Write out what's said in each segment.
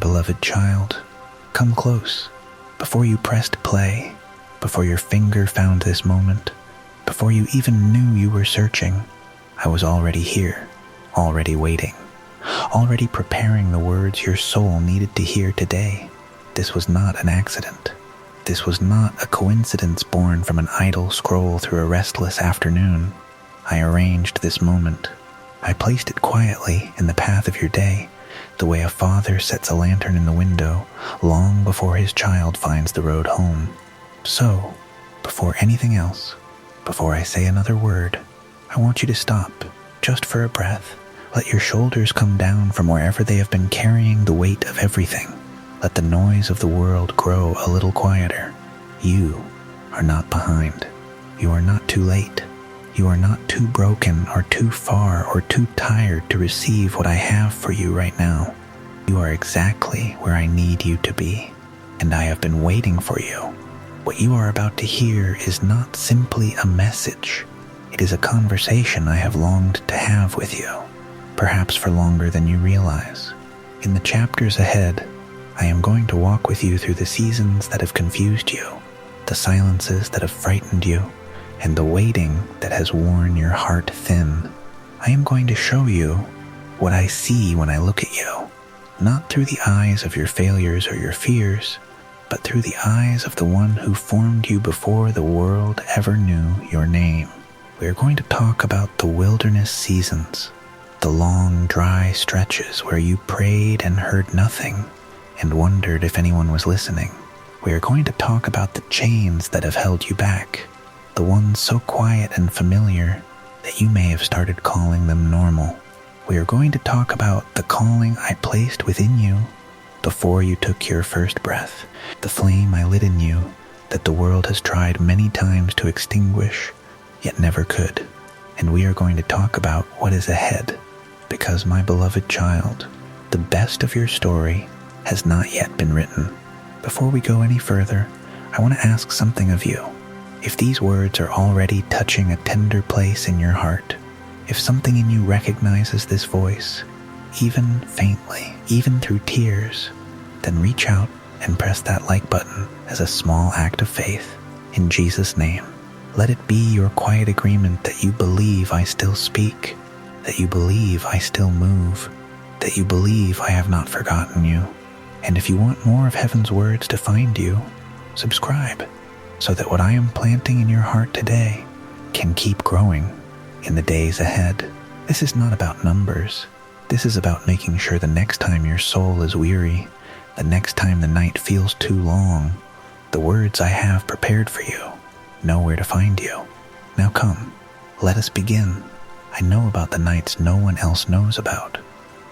beloved child, come close. Before you pressed play, before your finger found this moment, before you even knew you were searching, I was already here, already waiting, already preparing the words your soul needed to hear today. This was not an accident. This was not a coincidence born from an idle scroll through a restless afternoon. I arranged this moment. I placed it quietly in the path of your day, the way a father sets a lantern in the window long before his child finds the road home. So, before anything else, before I say another word, I want you to stop, just for a breath. Let your shoulders come down from wherever they have been carrying the weight of everything. Let the noise of the world grow a little quieter. You are not behind. You are not too late. You are not too broken or too far or too tired to receive what I have for you right now. You are exactly where I need you to be, and I have been waiting for you. What you are about to hear is not simply a message. It is a conversation I have longed to have with you, perhaps for longer than you realize. In the chapters ahead, I am going to walk with you through the seasons that have confused you, the silences that have frightened you, and the waiting that has worn your heart thin. I am going to show you what I see when I look at you, not through the eyes of your failures or your fears, but through the eyes of the one who formed you before the world ever knew your name. We are going to talk about the wilderness seasons, the long, dry stretches where you prayed and heard nothing and wondered if anyone was listening. We are going to talk about the chains that have held you back, the ones so quiet and familiar that you may have started calling them normal. We are going to talk about the calling I placed within you before you took your first breath, the flame I lit in you that the world has tried many times to extinguish, yet never could. And we are going to talk about what is ahead, because my beloved child, the best of your story has not yet been written. Before we go any further, I want to ask something of you. If these words are already touching a tender place in your heart, if something in you recognizes this voice, even faintly, even through tears, then reach out and press that like button as a small act of faith. In Jesus' name, let it be your quiet agreement that you believe I still speak, that you believe I still move, that you believe I have not forgotten you. And if you want more of heaven's words to find you, subscribe, so that what I am planting in your heart today can keep growing in the days ahead. This is not about numbers. This is about making sure the next time your soul is weary, the next time the night feels too long, the words I have prepared for you know where to find you. Now come, let us begin. I know about the nights no one else knows about.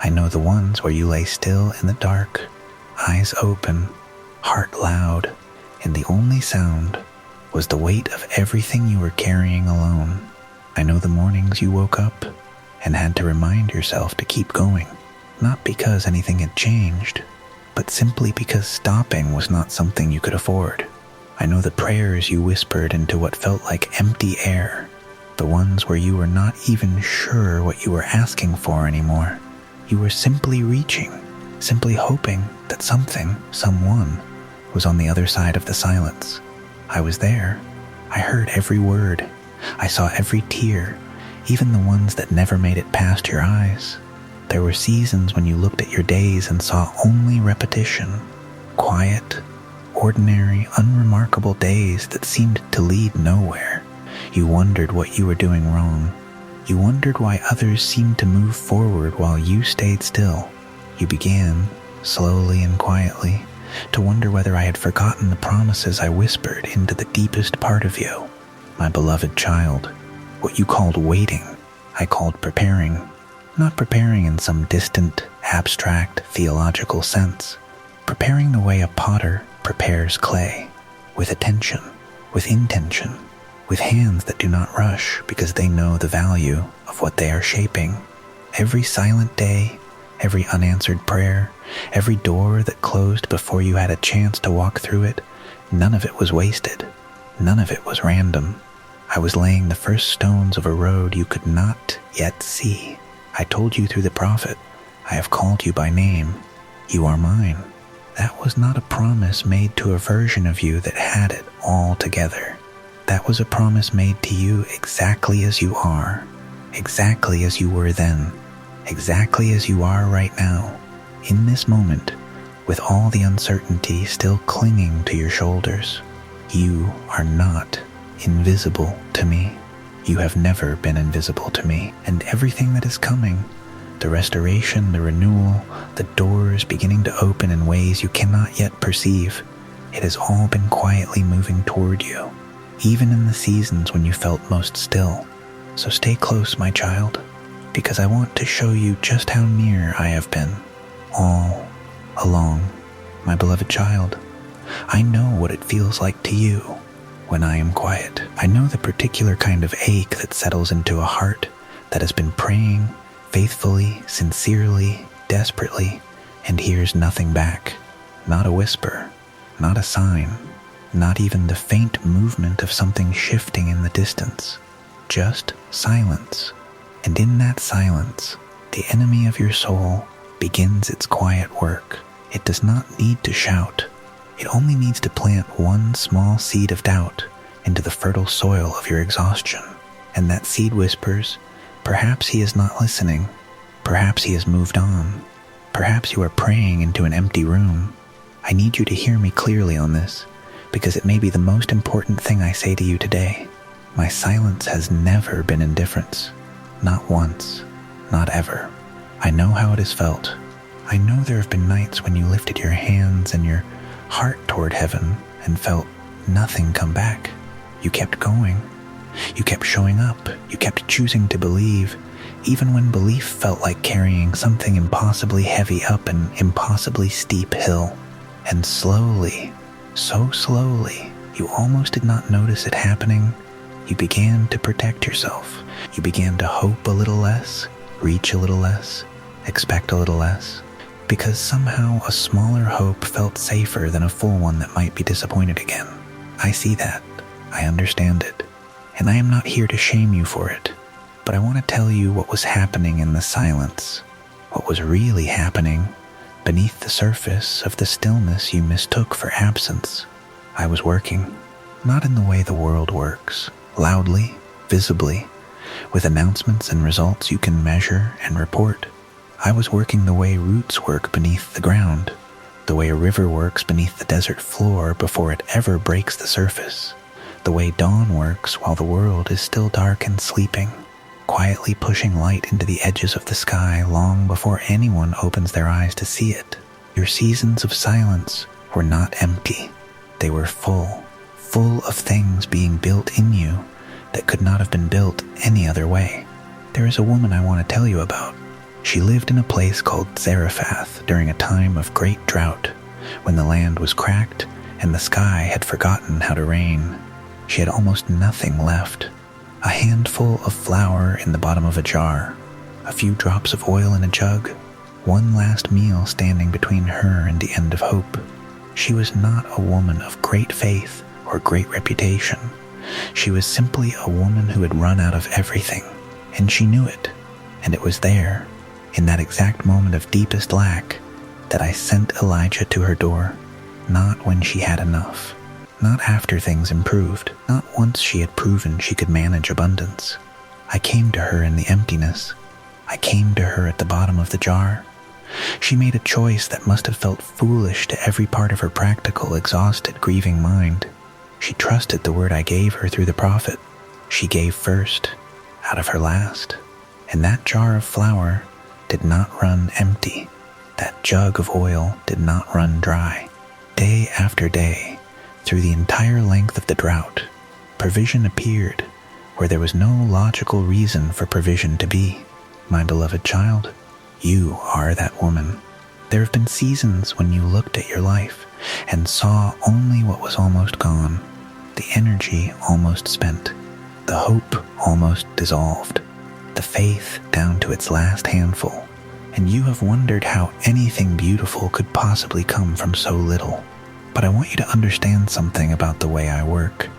I know the ones where you lay still in the dark, eyes open, heart loud, and the only sound was the weight of everything you were carrying alone. I know the mornings you woke up and had to remind yourself to keep going, not because anything had changed, but simply because stopping was not something you could afford. I know the prayers you whispered into what felt like empty air, the ones where you were not even sure what you were asking for anymore. You were simply reaching, simply hoping that something, someone, was on the other side of the silence. I was there. I heard every word. I saw every tear, even the ones that never made it past your eyes. There were seasons when you looked at your days and saw only repetition, quiet, ordinary, unremarkable days that seemed to lead nowhere. You wondered what you were doing wrong. You wondered why others seemed to move forward while you stayed still. You began, slowly and quietly, to wonder whether I had forgotten the promises I whispered into the deepest part of you. My beloved child, what you called waiting, I called preparing. Not preparing in some distant, abstract, theological sense. Preparing the way a potter prepares clay, with attention, with intention, with hands that do not rush because they know the value of what they are shaping. Every silent day, every unanswered prayer, every door that closed before you had a chance to walk through it, none of it was wasted. None of it was random. I was laying the first stones of a road you could not yet see. I told you through the prophet, I have called you by name. You are mine. That was not a promise made to a version of you that had it all together. That was a promise made to you exactly as you are, exactly as you were then, exactly as you are right now, in this moment, with all the uncertainty still clinging to your shoulders. You are not invisible to me. You have never been invisible to me, and everything that is coming, the restoration, the renewal, the doors beginning to open in ways you cannot yet perceive, it has all been quietly moving toward you, even in the seasons when you felt most still. So stay close, my child, because I want to show you just how near I have been, all along, my beloved child. I know what it feels like to you when I am quiet. I know the particular kind of ache that settles into a heart that has been praying faithfully, sincerely, desperately, and hears nothing back. Not a whisper, not a sign, not even the faint movement of something shifting in the distance. Just silence. And in that silence, the enemy of your soul begins its quiet work. It does not need to shout. It only needs to plant one small seed of doubt into the fertile soil of your exhaustion. And that seed whispers, perhaps he is not listening. Perhaps he has moved on. Perhaps you are praying into an empty room. I need you to hear me clearly on this, because it may be the most important thing I say to you today. My silence has never been indifference. Not once. Not ever. I know how it has felt. I know there have been nights when you lifted your hands and your heart toward heaven and felt nothing come back. You kept going. You kept showing up. You kept choosing to believe, even when belief felt like carrying something impossibly heavy up an impossibly steep hill. And slowly, so slowly, you almost did not notice it happening. You began to protect yourself. You began to hope a little less, reach a little less, expect a little less, because somehow a smaller hope felt safer than a full one that might be disappointed again. I see that. I understand it. And I am not here to shame you for it, but I want to tell you what was happening in the silence, what was really happening beneath the surface of the stillness you mistook for absence. I was working, not in the way the world works, loudly, visibly, with announcements and results you can measure and report. I was working the way roots work beneath the ground, the way a river works beneath the desert floor before it ever breaks the surface, the way dawn works while the world is still dark and sleeping, quietly pushing light into the edges of the sky long before anyone opens their eyes to see it. Your seasons of silence were not empty. They were full of things being built in you that could not have been built any other way. There is a woman I want to tell you about. She lived in a place called Zarephath during a time of great drought, when the land was cracked and the sky had forgotten how to rain. She had almost nothing left. A handful of flour in the bottom of a jar, a few drops of oil in a jug, one last meal standing between her and the end of hope. She was not a woman of great faith or great reputation. She was simply a woman who had run out of everything, and she knew it. And it was there, in that exact moment of deepest lack, that I sent Elijah to her door, not when she had enough, not after things improved, not once she had proven she could manage abundance. I came to her in the emptiness. I came to her at the bottom of the jar. She made a choice that must have felt foolish to every part of her practical, exhausted, grieving mind. She trusted the word I gave her through the prophet. She gave first, out of her last. And that jar of flour did not run empty. That jug of oil did not run dry. Day after day, through the entire length of the drought, provision appeared where there was no logical reason for provision to be. My beloved child, you are that woman. There have been seasons when you looked at your life and saw only what was almost gone, the energy almost spent, the hope almost dissolved, the faith down to its last handful, and you have wondered how anything beautiful could possibly come from so little. But I want you to understand something about the way I work.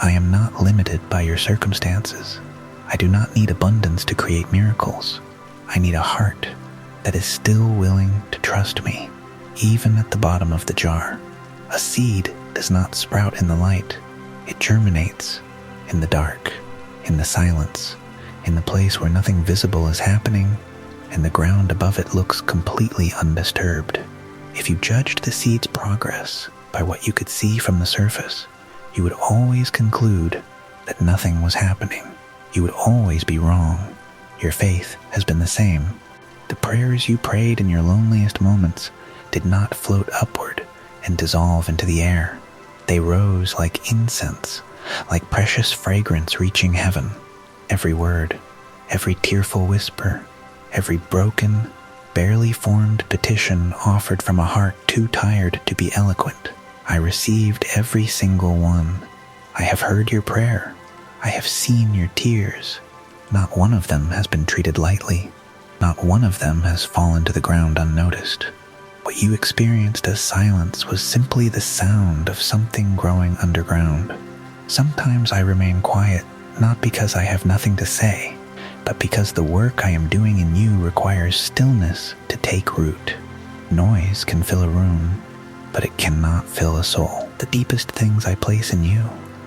I am not limited by your circumstances. I do not need abundance to create miracles. I need a heart that is still willing to trust me, even at the bottom of the jar. A seed does not sprout in the light. It germinates in the dark, in the silence, in the place where nothing visible is happening, and the ground above it looks completely undisturbed. If you judged the seed's progress by what you could see from the surface, you would always conclude that nothing was happening. You would always be wrong. Your faith has been the same. The prayers you prayed in your loneliest moments did not float upward and dissolve into the air. They rose like incense, like precious fragrance reaching heaven. Every word, every tearful whisper, every broken, barely formed petition offered from a heart too tired to be eloquent. I received every single one. I have heard your prayer. I have seen your tears. Not one of them has been treated lightly. Not one of them has fallen to the ground unnoticed. What you experienced as silence was simply the sound of something growing underground. Sometimes I remain quiet, not because I have nothing to say, but because the work I am doing in you requires stillness to take root. Noise can fill a room, but it cannot fill a soul. The deepest things I place in you,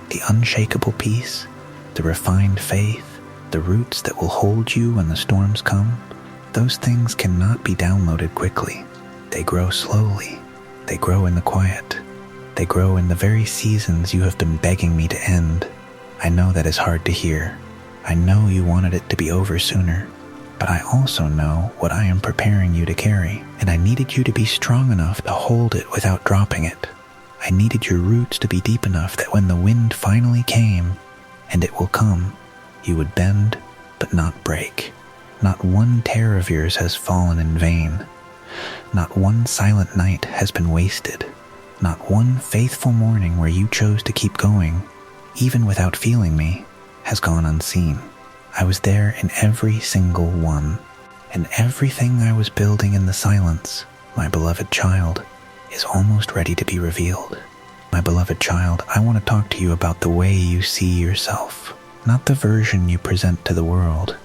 the unshakable peace, the refined faith, the roots that will hold you when the storms come, those things cannot be downloaded quickly. They grow slowly. They grow in the quiet. They grow in the very seasons you have been begging me to end. I know that is hard to hear. I know you wanted it to be over sooner, but I also know what I am preparing you to carry, and I needed you to be strong enough to hold it without dropping it. I needed your roots to be deep enough that when the wind finally came, and it will come, you would bend but not break. Not one tear of yours has fallen in vain. Not one silent night has been wasted. Not one faithful morning where you chose to keep going, even without feeling me, has gone unseen. I was there in every single one, and everything I was building in the silence, my beloved child, is almost ready to be revealed. My beloved child, I want to talk to you about the way you see yourself, not the version you present to the world,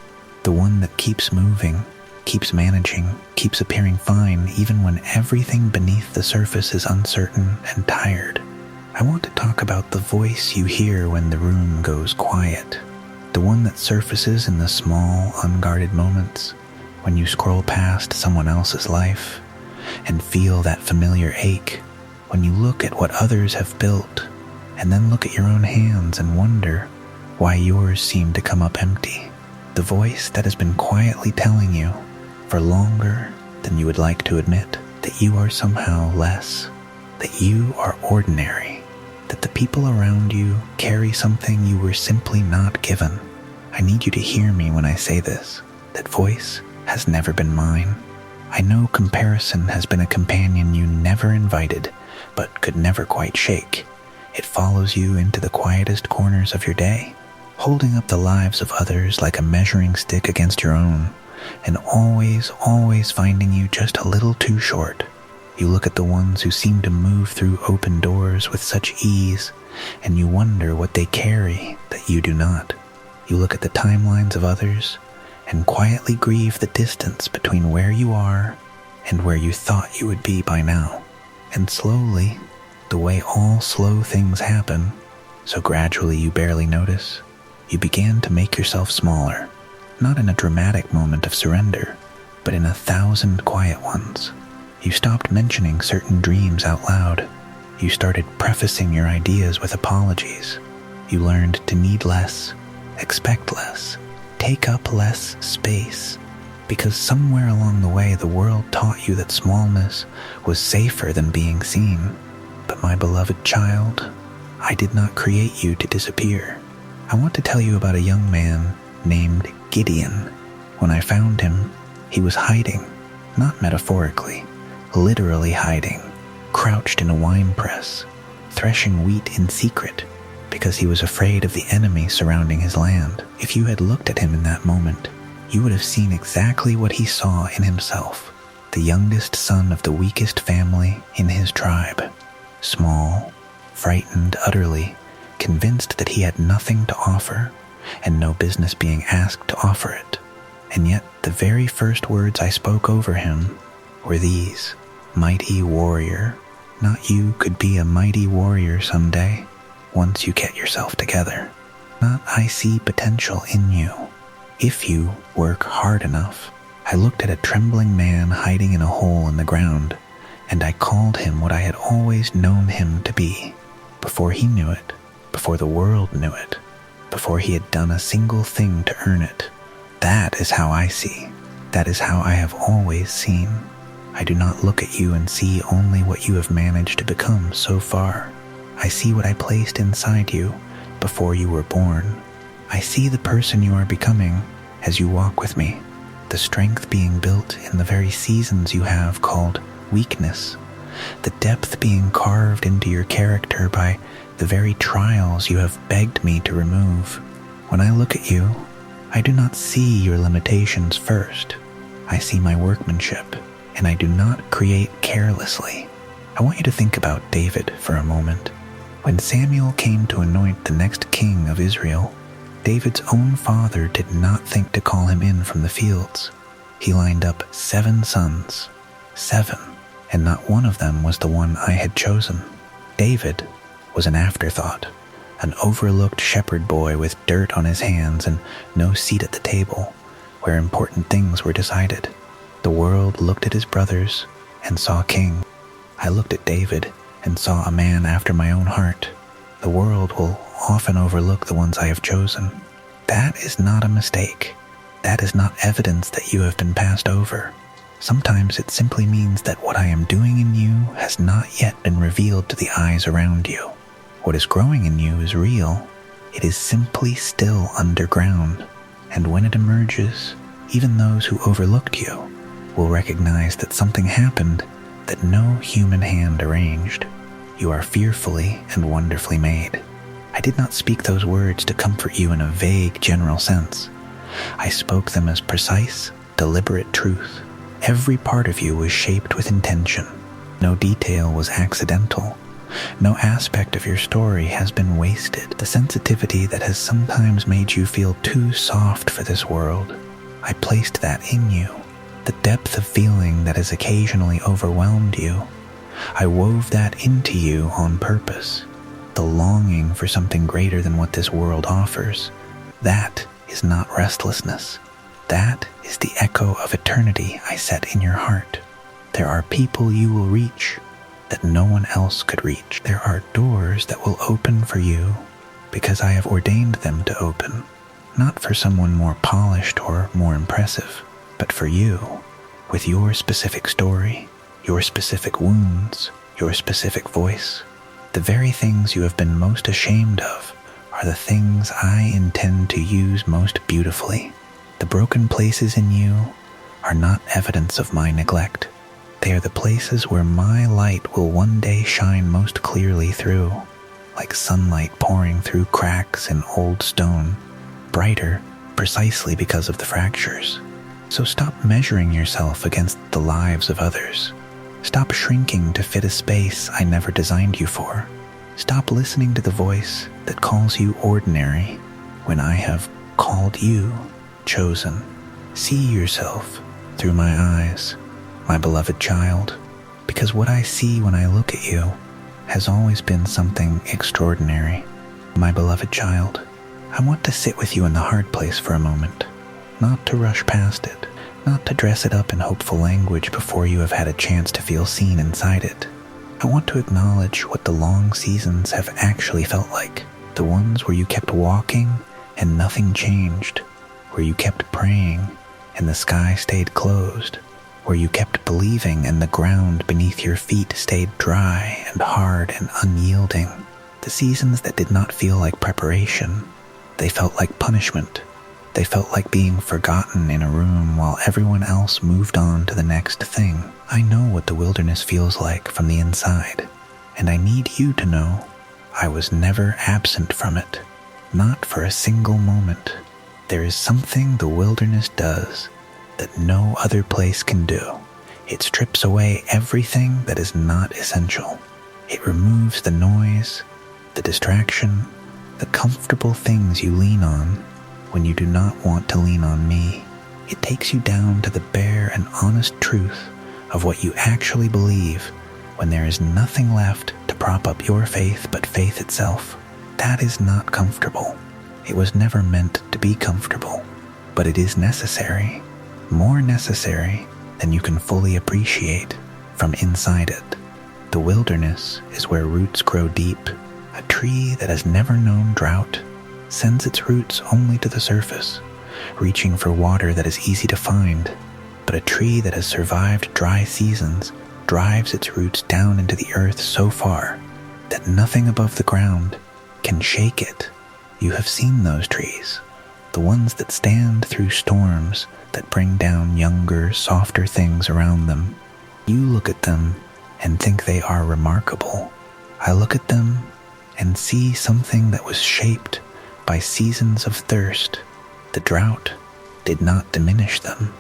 the one that keeps moving, keeps managing, keeps appearing fine even when everything beneath the surface is uncertain and tired. I want to talk about the voice you hear when the room goes quiet, the one that surfaces in the small, unguarded moments when you scroll past someone else's life and feel that familiar ache, when you look at what others have built and then look at your own hands and wonder why yours seem to come up empty. The voice that has been quietly telling you for longer than you would like to admit that you are somehow less, that you are ordinary, that the people around you carry something you were simply not given. I need you to hear me when I say this. That voice has never been mine. I know comparison has been a companion you never invited, but could never quite shake. It follows you into the quietest corners of your day, holding up the lives of others like a measuring stick against your own, and always finding you just a little too short. You look at the ones who seem to move through open doors with such ease, and you wonder what they carry that you do not. You look at the timelines of others, and quietly grieve the distance between where you are and where you thought you would be by now. And slowly, the way all slow things happen, so gradually you barely notice, you began to make yourself smaller, not in a dramatic moment of surrender, but in 1,000 quiet ones. You stopped mentioning certain dreams out loud. You started prefacing your ideas with apologies. You learned to need less, expect less, take up less space, because somewhere along the way the world taught you that smallness was safer than being seen. But my beloved child, I did not create you to disappear. I want to tell you about a young man named Gideon. When I found him, he was hiding, not metaphorically, literally hiding, crouched in a wine press, threshing wheat in secret, because he was afraid of the enemy surrounding his land. If you had looked at him in that moment, you would have seen exactly what he saw in himself, the youngest son of the weakest family in his tribe, small, frightened utterly, convinced that he had nothing to offer, and no business being asked to offer it. And yet the very first words I spoke over him were these: mighty warrior. Not you could be a mighty warrior someday, once you get yourself together. Not I see potential in you, if you work hard enough. I looked at a trembling man hiding in a hole in the ground, and I called him what I had always known him to be, before he knew it, before the world knew it, before he had done a single thing to earn it. That is how I see. That is how I have always seen. I do not look at you and see only what you have managed to become so far. I see what I placed inside you before you were born. I see the person you are becoming as you walk with me, the strength being built in the very seasons you have called weakness, the depth being carved into your character by the very trials you have begged me to remove. When I look at you, I do not see your limitations first. I see my workmanship, and I do not create carelessly. I want you to think about David for a moment. When Samuel came to anoint the next king of Israel, David's own father did not think to call him in from the fields. He lined up 7 sons, 7, and not one of them was the one I had chosen. David was an afterthought, an overlooked shepherd boy with dirt on his hands and no seat at the table, where important things were decided. The world looked at his brothers and saw a king. I looked at David and saw a man after my own heart. The world will often overlook the ones I have chosen. That is not a mistake. That is not evidence that you have been passed over. Sometimes it simply means that what I am doing in you has not yet been revealed to the eyes around you. What is growing in you is real. It is simply still underground. And when it emerges, even those who overlooked you will recognize that something happened that no human hand arranged. You are fearfully and wonderfully made. I did not speak those words to comfort you in a vague general sense. I spoke them as precise, deliberate truth. Every part of you was shaped with intention. No detail was accidental. No aspect of your story has been wasted. The sensitivity that has sometimes made you feel too soft for this world, I placed that in you. The depth of feeling that has occasionally overwhelmed you, I wove that into you on purpose. The longing for something greater than what this world offers, that is not restlessness. That is the echo of eternity I set in your heart. There are people you will reach that no one else could reach. There are doors that will open for you because I have ordained them to open, not for someone more polished or more impressive, but for you, with your specific story, your specific wounds, your specific voice. The very things you have been most ashamed of are the things I intend to use most beautifully. The broken places in you are not evidence of my neglect. They are the places where my light will one day shine most clearly through, like sunlight pouring through cracks in old stone, brighter precisely because of the fractures. So stop measuring yourself against the lives of others. Stop shrinking to fit a space I never designed you for. Stop listening to the voice that calls you ordinary when I have called you chosen. See yourself through my eyes, my beloved child, because what I see when I look at you has always been something extraordinary. My beloved child, I want to sit with you in the hard place for a moment, not to rush past it, not to dress it up in hopeful language before you have had a chance to feel seen inside it. I want to acknowledge what the long seasons have actually felt like, the ones where you kept walking and nothing changed, where you kept praying and the sky stayed closed, where you kept believing and the ground beneath your feet stayed dry and hard and unyielding. The seasons that did not feel like preparation, they felt like punishment. They felt like being forgotten in a room while everyone else moved on to the next thing. I know what the wilderness feels like from the inside, and I need you to know I was never absent from it, not for a single moment. There is something the wilderness does that no other place can do. It strips away everything that is not essential. It removes the noise, the distraction, the comfortable things you lean on when you do not want to lean on me. It takes you down to the bare and honest truth of what you actually believe when there is nothing left to prop up your faith but faith itself. That is not comfortable. It was never meant to be comfortable, but it is necessary, more necessary than you can fully appreciate from inside it. The wilderness is where roots grow deep. A tree that has never known drought sends its roots only to the surface, reaching for water that is easy to find. But a tree that has survived dry seasons drives its roots down into the earth so far that nothing above the ground can shake it. You have seen those trees, the ones that stand through storms that bring down younger, softer things around them. You look at them and think they are remarkable. I look at them and see something that was shaped by seasons of thirst. The drought did not diminish them.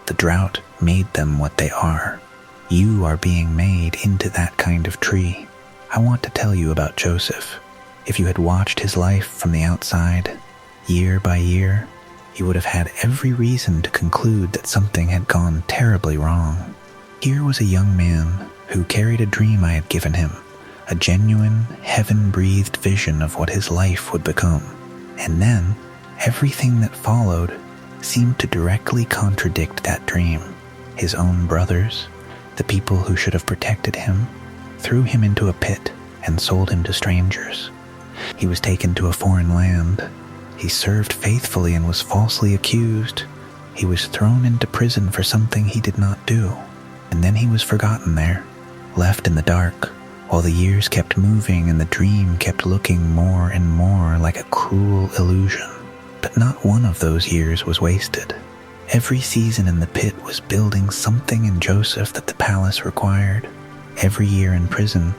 The drought made them what they are. You are being made into that kind of tree. I want to tell you about Joseph. If you had watched his life from the outside, year by year, you would have had every reason to conclude that something had gone terribly wrong. Here was a young man who carried a dream I had given him, a genuine, heaven-breathed vision of what his life would become. And then, everything that followed seemed to directly contradict that dream. His own brothers, the people who should have protected him, threw him into a pit and sold him to strangers. He was taken to a foreign land. He served faithfully and was falsely accused. He was thrown into prison for something he did not do. And then he was forgotten there, left in the dark, while the years kept moving and the dream kept looking more and more like a cruel illusion. But not one of those years was wasted. Every season in the pit was building something in Joseph that the palace required. Every year in prison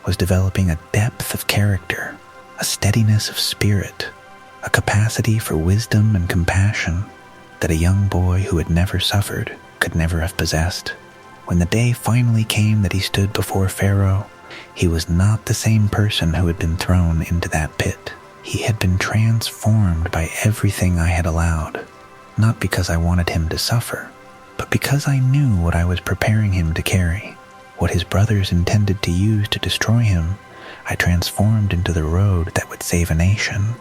was developing a depth of character, a steadiness of spirit, a capacity for wisdom and compassion that a young boy who had never suffered could never have possessed. When the day finally came that he stood before Pharaoh, he was not the same person who had been thrown into that pit. He had been transformed by everything I had allowed, not because I wanted him to suffer, but because I knew what I was preparing him to carry. What his brothers intended to use to destroy him, I transformed into the road that would save a nation.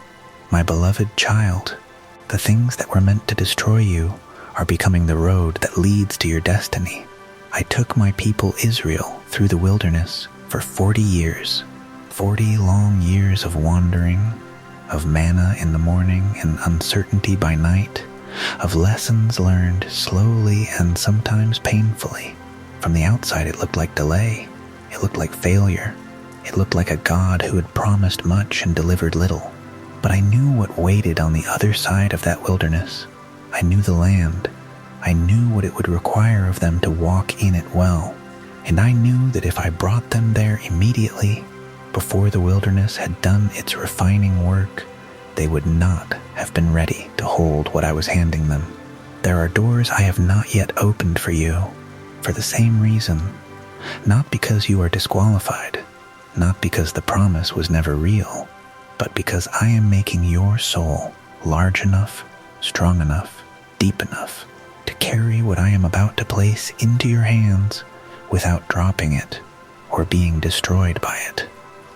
My beloved child, the things that were meant to destroy you are becoming the road that leads to your destiny. I took my people Israel through the wilderness for 40 years, 40 long years of wandering, of manna in the morning and uncertainty by night, of lessons learned slowly and sometimes painfully. From the outside it looked like delay, it looked like failure, it looked like a God who had promised much and delivered little. But I knew what waited on the other side of that wilderness. I knew the land. I knew what it would require of them to walk in it well. And I knew that if I brought them there immediately, before the wilderness had done its refining work, they would not have been ready to hold what I was handing them. There are doors I have not yet opened for you, for the same reason. Not because you are disqualified, not because the promise was never real, but because I am making your soul large enough, strong enough, deep enough to carry what I am about to place into your hands without dropping it or being destroyed by it.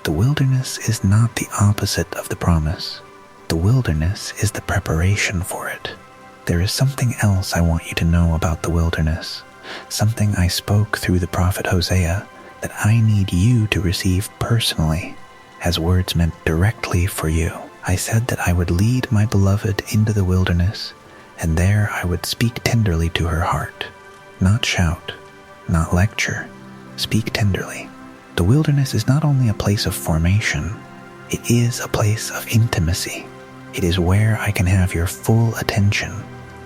The wilderness is not the opposite of the promise. The wilderness is the preparation for it. There is something else I want you to know about the wilderness, something I spoke through the prophet Hosea that I need you to receive personally, as words meant directly for you. I said that I would lead my beloved into the wilderness, and there I would speak tenderly to her heart. Not shout, not lecture, speak tenderly. The wilderness is not only a place of formation, it is a place of intimacy. It is where I can have your full attention.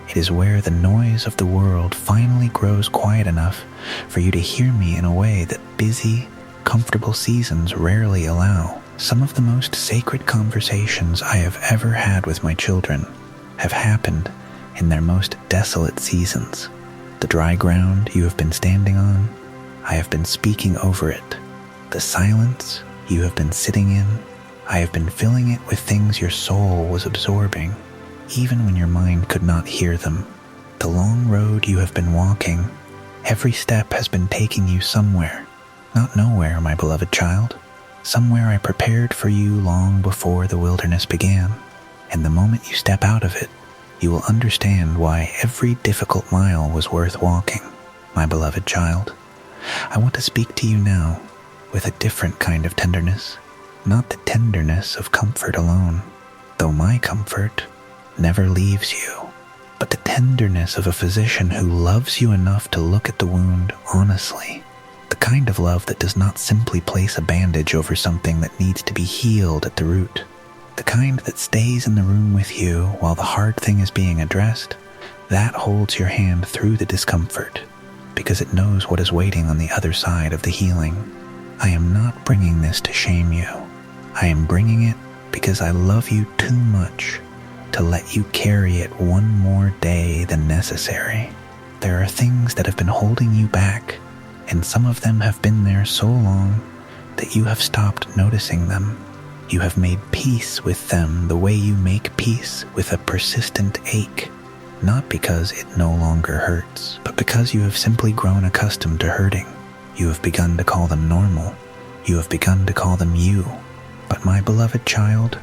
It is where the noise of the world finally grows quiet enough for you to hear me in a way that busy, comfortable seasons rarely allow. Some of the most sacred conversations I have ever had with my children have happened in their most desolate seasons. The dry ground you have been standing on, I have been speaking over it. The silence you have been sitting in, I have been filling it with things your soul was absorbing, even when your mind could not hear them. The long road you have been walking, Every step has been taking you somewhere, not nowhere, my beloved child. Somewhere I prepared for you long before the wilderness began, and the moment you step out of it, you will understand why every difficult mile was worth walking, my beloved child. I want to speak to you now with a different kind of tenderness, not the tenderness of comfort alone, though my comfort never leaves you, but the tenderness of a physician who loves you enough to look at the wound honestly, the kind of love that does not simply place a bandage over something that needs to be healed at the root, the kind that stays in the room with you while the hard thing is being addressed, that holds your hand through the discomfort because it knows what is waiting on the other side of the healing. I am not bringing this to shame you. I am bringing it because I love you too much to let you carry it one more day than necessary. There are things that have been holding you back, and some of them have been there so long that you have stopped noticing them. You have made peace with them the way you make peace with a persistent ache, not because it no longer hurts, but because you have simply grown accustomed to hurting. You have begun to call them normal. You have begun to call them you. But my beloved child,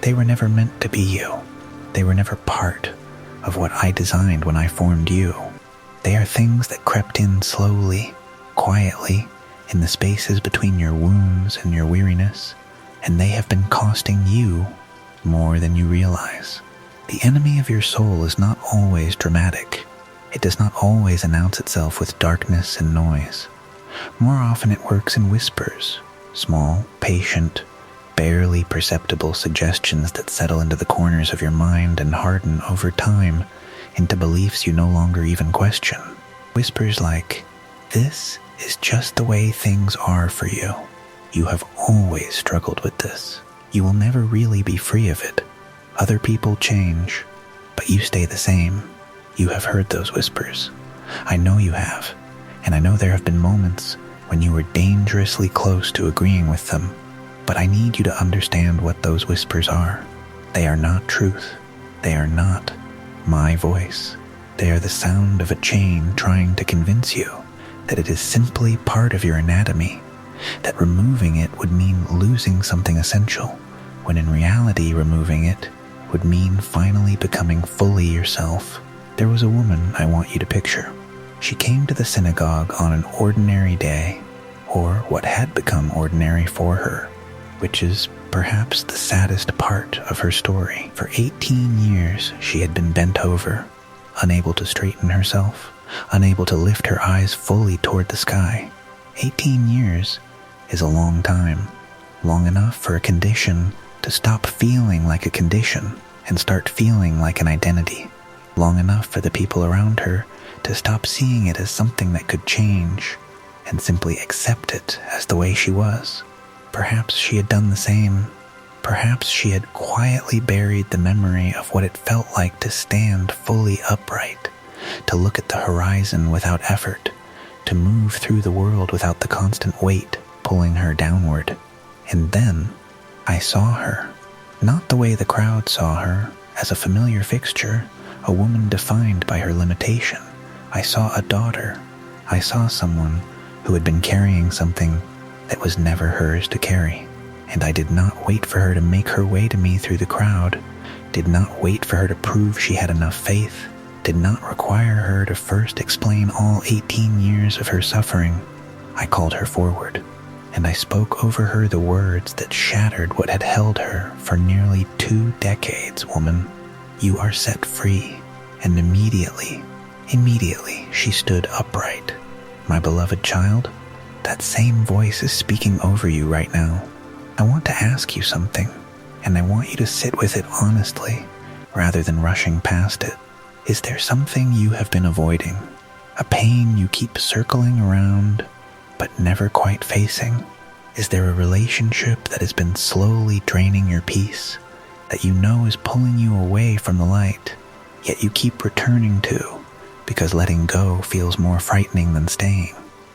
they were never meant to be you. They were never part of what I designed when I formed you. They are things that crept in slowly, quietly, in the spaces between your wounds and your weariness, and they have been costing you more than you realize. The enemy of your soul is not always dramatic. It does not always announce itself with darkness and noise. More often it works in whispers, small, patient, barely perceptible suggestions that settle into the corners of your mind and harden over time into beliefs you no longer even question. Whispers like, "This is just the way things are for you. You have always struggled with this. You will never really be free of it. Other people change, but you stay the same." You have heard those whispers. I know you have, and I know there have been moments when you were dangerously close to agreeing with them. But I need you to understand what those whispers are. They are not truth. They are not my voice. They are the sound of a chain trying to convince you that it is simply part of your anatomy, that removing it would mean losing something essential, when in reality removing it would mean finally becoming fully yourself. There was a woman I want you to picture. She came to the synagogue on an ordinary day, or what had become ordinary for her, which is perhaps the saddest part of her story. For 18 years, she had been bent over, unable to straighten herself, unable to lift her eyes fully toward the sky. 18 years is a long time, long enough for a condition to stop feeling like a condition and start feeling like an identity, long enough for the people around her to stop seeing it as something that could change and simply accept it as the way she was. Perhaps she had done the same. Perhaps she had quietly buried the memory of what it felt like to stand fully upright, to look at the horizon without effort, to move through the world without the constant weight pulling her downward. And then I saw her, not the way the crowd saw her, as a familiar fixture, a woman defined by her limitation. I saw a daughter. I saw someone who had been carrying something that was never hers to carry. And I did not wait for her to make her way to me through the crowd, did not wait for her to prove she had enough faith, did not require her to first explain all 18 years of her suffering. I called her forward, and I spoke over her the words that shattered what had held her for nearly 2 decades, woman. You are set free. And immediately she stood upright. My beloved child, that same voice is speaking over you right now. I want to ask you something, and I want you to sit with it honestly, rather than rushing past it. Is there something you have been avoiding? A pain you keep circling around, but never quite facing? Is there a relationship that has been slowly draining your peace, that you know is pulling you away from the light, yet you keep returning to, because letting go feels more frightening than staying?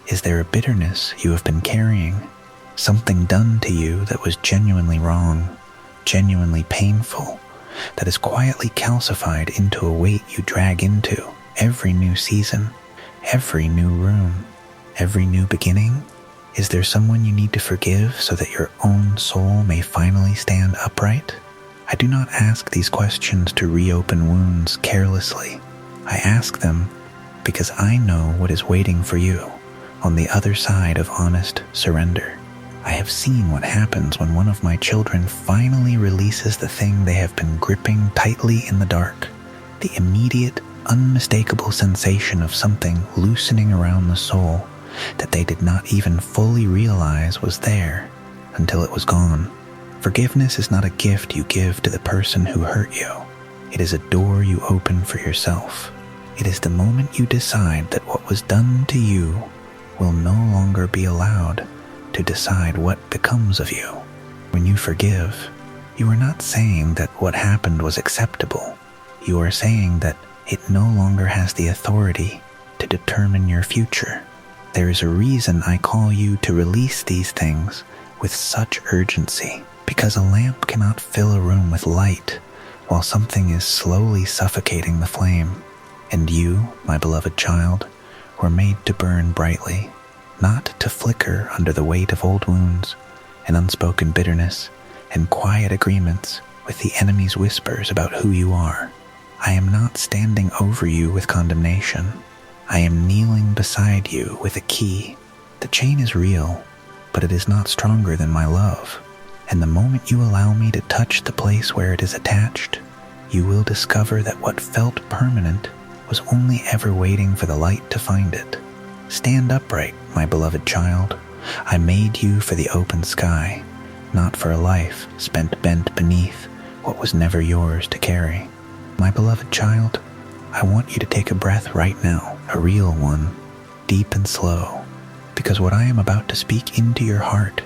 Is there a bitterness you have been carrying? Something done to you that was genuinely wrong, genuinely painful, that is quietly calcified into a weight you drag into every new season, every new room, every new beginning? Is there someone you need to forgive so that your own soul may finally stand upright? I do not ask these questions to reopen wounds carelessly. I ask them because I know what is waiting for you on the other side of honest surrender. I have seen what happens when one of my children finally releases the thing they have been gripping tightly in the dark. The immediate, unmistakable sensation of something loosening around the soul that they did not even fully realize was there until it was gone. Forgiveness is not a gift you give to the person who hurt you. It is a door you open for yourself. It is the moment you decide that what was done to you will no longer be allowed to decide what becomes of you. When you forgive, you are not saying that what happened was acceptable. You are saying that it no longer has the authority to determine your future. There is a reason I call you to release these things with such urgency, because a lamp cannot fill a room with light while something is slowly suffocating the flame. And you, my beloved child, were made to burn brightly, not to flicker under the weight of old wounds and unspoken bitterness and quiet agreements with the enemy's whispers about who you are. I am not standing over you with condemnation. I am kneeling beside you with a key. The chain is real, but it is not stronger than my love. And the moment you allow me to touch the place where it is attached, you will discover that what felt permanent was only ever waiting for the light to find it. Stand upright, my beloved child. I made you for the open sky, not for a life spent bent beneath what was never yours to carry. My beloved child, I want you to take a breath right now, a real one, deep and slow, because what I am about to speak into your heart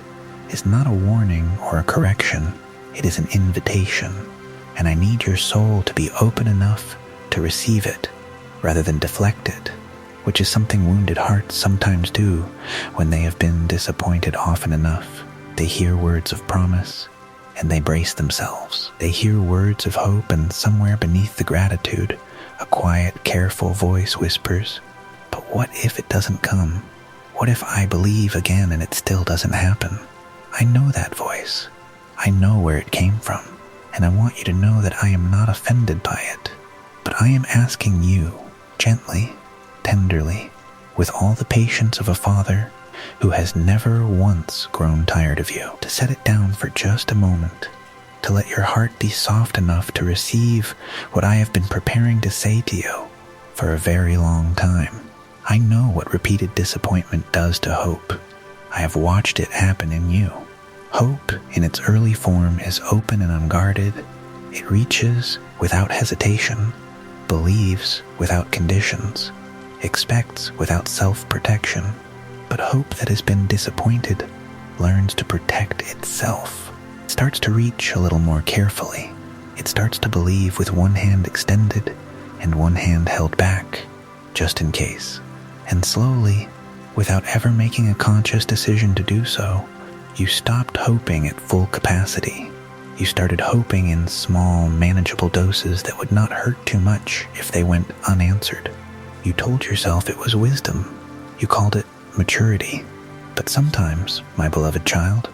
is not a warning or a correction. It is an invitation, and I need your soul to be open enough to receive it rather than deflect it, which is something wounded hearts sometimes do when they have been disappointed often enough. They hear words of promise, and they brace themselves. They hear words of hope, and somewhere beneath the gratitude, a quiet, careful voice whispers, "But what if it doesn't come? What if I believe again and it still doesn't happen?" I know that voice. I know where it came from, and I want you to know that I am not offended by it. But I am asking you, gently, tenderly, with all the patience of a father who has never once grown tired of you, to set it down for just a moment, to let your heart be soft enough to receive what I have been preparing to say to you for a very long time. I know what repeated disappointment does to hope. I have watched it happen in you. Hope, in its early form, is open and unguarded. It reaches without hesitation, believes without conditions, expects without self-protection. But hope that has been disappointed learns to protect itself. It starts to reach a little more carefully. It starts to believe with one hand extended and one hand held back, just in case. And slowly, without ever making a conscious decision to do so, you stopped hoping at full capacity. You started hoping in small, manageable doses that would not hurt too much if they went unanswered. You told yourself it was wisdom. You called it maturity. But sometimes, my beloved child,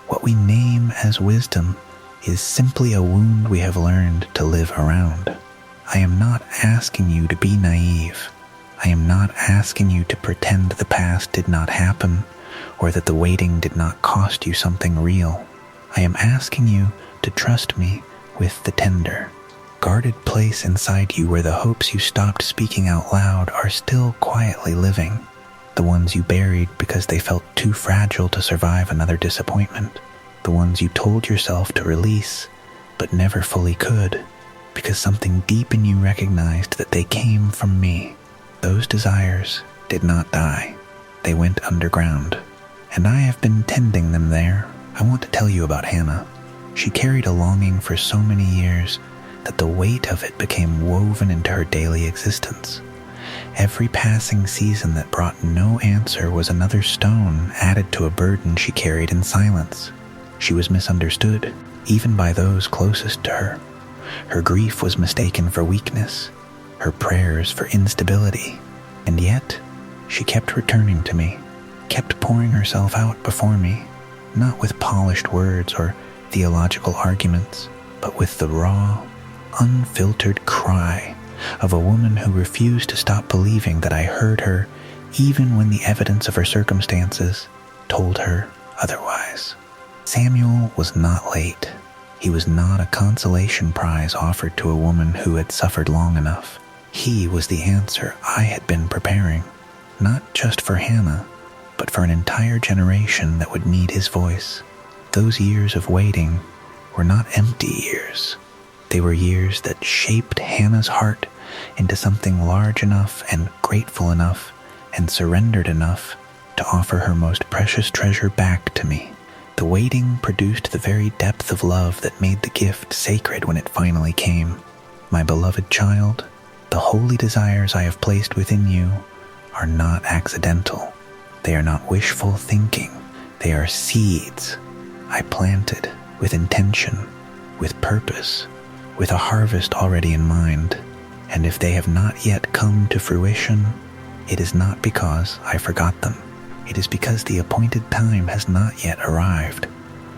what we name as wisdom is simply a wound we have learned to live around. I am not asking you to be naive. I am not asking you to pretend the past did not happen or that the waiting did not cost you something real. I am asking you to trust me with the tender, guarded place inside you where the hopes you stopped speaking out loud are still quietly living, the ones you buried because they felt too fragile to survive another disappointment, the ones you told yourself to release but never fully could, because something deep in you recognized that they came from me. Those desires did not die. They went underground, and I have been tending them there. I want to tell you about Hannah. She carried a longing for so many years that the weight of it became woven into her daily existence. Every passing season that brought no answer was another stone added to a burden she carried in silence. She was misunderstood, even by those closest to her. Her grief was mistaken for weakness, her prayers for instability, and yet She kept returning to me, kept pouring herself out before me, not with polished words or theological arguments, but with the raw, unfiltered cry of a woman who refused to stop believing that I heard her even when the evidence of her circumstances told her otherwise. Samuel was not late. He was not a consolation prize offered to a woman who had suffered long enough. He was the answer I had been preparing, not just for Hannah, but for an entire generation that would need his voice. Those years of waiting were not empty years. They were years that shaped Hannah's heart into something large enough and grateful enough and surrendered enough to offer her most precious treasure back to me. The waiting produced the very depth of love that made the gift sacred when it finally came. My beloved child, the holy desires I have placed within you are not accidental. They are not wishful thinking. They are seeds I planted with intention, with purpose, with a harvest already in mind. And if they have not yet come to fruition, it is not because I forgot them. It is because the appointed time has not yet arrived,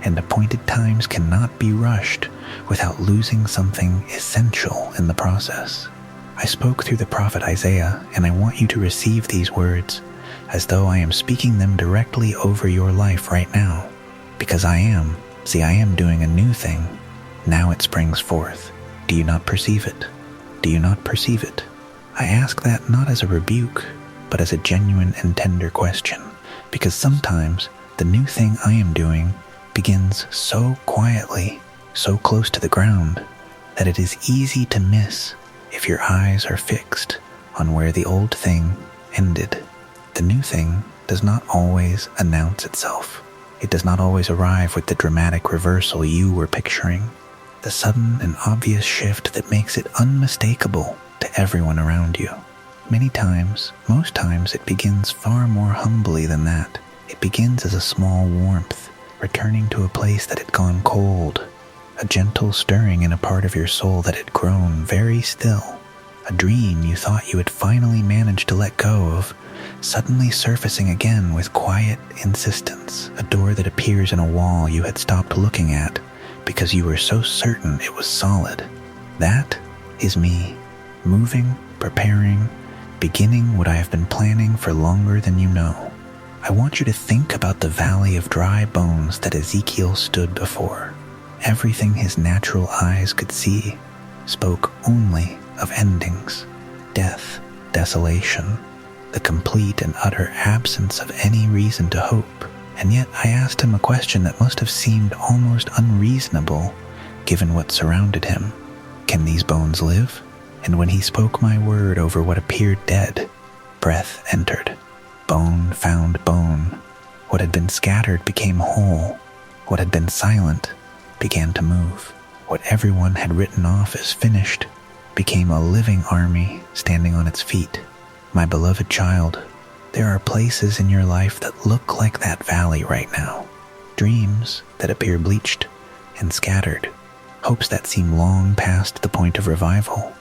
and appointed times cannot be rushed without losing something essential in the process. I spoke through the prophet Isaiah, and I want you to receive these words as though I am speaking them directly over your life right now, because I am doing a new thing. Now it springs forth. Do you not perceive it? Do you not perceive it? I ask that not as a rebuke, but as a genuine and tender question, because sometimes the new thing I am doing begins so quietly, so close to the ground, that it is easy to miss if your eyes are fixed on where the old thing ended. The new thing does not always announce itself. It does not always arrive with the dramatic reversal you were picturing, the sudden and obvious shift that makes it unmistakable to everyone around you. Many times, most times, it begins far more humbly than that. It begins as a small warmth, returning to a place that had gone cold, a gentle stirring in a part of your soul that had grown very still, a dream you thought you had finally managed to let go of, suddenly surfacing again with quiet insistence, a door that appears in a wall you had stopped looking at because you were so certain it was solid. That is me, moving, preparing, beginning what I have been planning for longer than you know. I want you to think about the valley of dry bones that Ezekiel stood before. Everything his natural eyes could see spoke only of endings, death, desolation, the complete and utter absence of any reason to hope. And yet I asked him a question that must have seemed almost unreasonable given what surrounded him. Can these bones live? And when he spoke my word over what appeared dead, breath entered. Bone found bone. What had been scattered became whole. What had been silent began to move. What everyone had written off as finished became a living army standing on its feet. My beloved child, there are places in your life that look like that valley right now. Dreams that appear bleached and scattered. Hopes that seem long past the point of revival.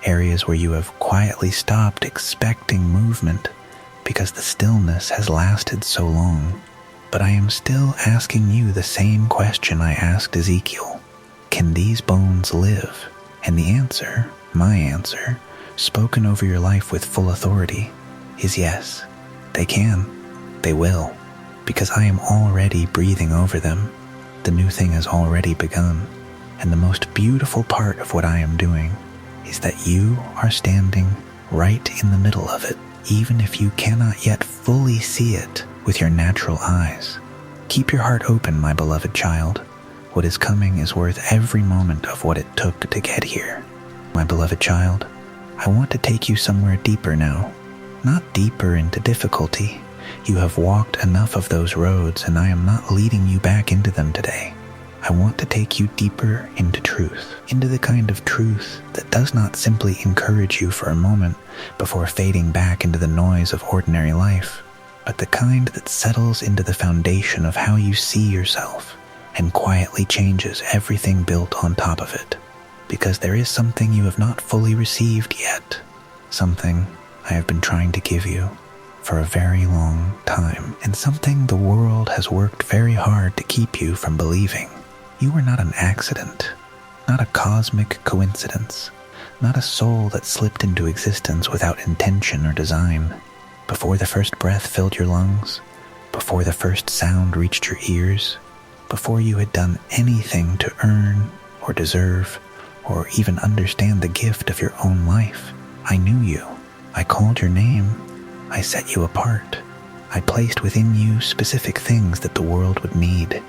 Areas where you have quietly stopped expecting movement because the stillness has lasted so long. But I am still asking you the same question I asked Ezekiel. Can these bones live? And the answer, my answer, spoken over your life with full authority, is yes. They can. They will. Because I am already breathing over them. The new thing has already begun. And the most beautiful part of what I am doing is that you are standing right in the middle of it, even if you cannot yet fully see it with your natural eyes. Keep your heart open, my beloved child. What is coming is worth every moment of what it took to get here. My beloved child, I want to take you somewhere deeper now. Not deeper into difficulty. You have walked enough of those roads, and I am not leading you back into them today. I want to take you deeper into truth, into the kind of truth that does not simply encourage you for a moment before fading back into the noise of ordinary life, but the kind that settles into the foundation of how you see yourself and quietly changes everything built on top of it. Because there is something you have not fully received yet, something I have been trying to give you for a very long time, and something the world has worked very hard to keep you from believing. You were not an accident, not a cosmic coincidence, not a soul that slipped into existence without intention or design. Before the first breath filled your lungs, before the first sound reached your ears, before you had done anything to earn or deserve or even understand the gift of your own life, I knew you. I called your name. I set you apart. I placed within you specific things that the world would need,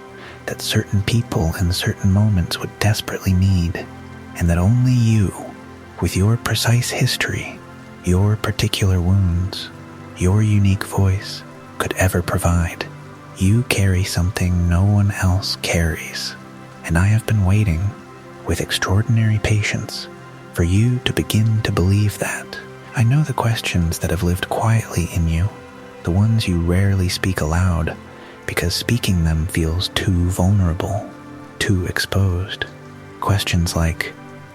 that certain people in certain moments would desperately need, and that only you, with your precise history, your particular wounds, your unique voice, could ever provide. You carry something no one else carries, and I have been waiting, with extraordinary patience, for you to begin to believe that. I know the questions that have lived quietly in you, the ones you rarely speak aloud, because speaking them feels too vulnerable, too exposed. Questions like,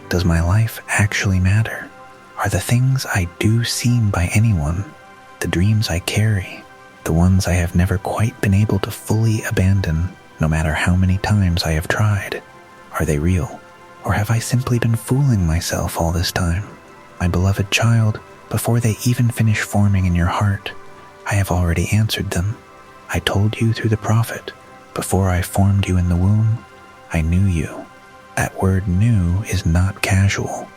does my life actually matter? Are the things I do seen by anyone, the dreams I carry, the ones I have never quite been able to fully abandon, no matter how many times I have tried? Are they real? Or have I simply been fooling myself all this time? My beloved child, before they even finish forming in your heart, I have already answered them. I told you through the prophet, before I formed you in the womb, I knew you. That word knew is not casual.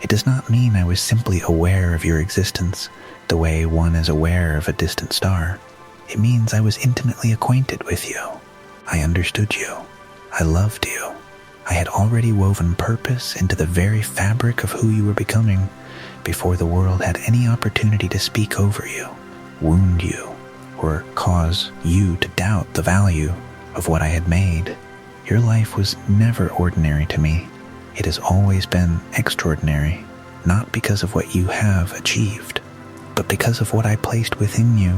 It does not mean I was simply aware of your existence, the way one is aware of a distant star. It means I was intimately acquainted with you. I understood you. I loved you. I had already woven purpose into the very fabric of who you were becoming before the world had any opportunity to speak over you, wound you, or cause you to doubt the value of what I had made. Your life was never ordinary to me. It has always been extraordinary, not because of what you have achieved, but because of what I placed within you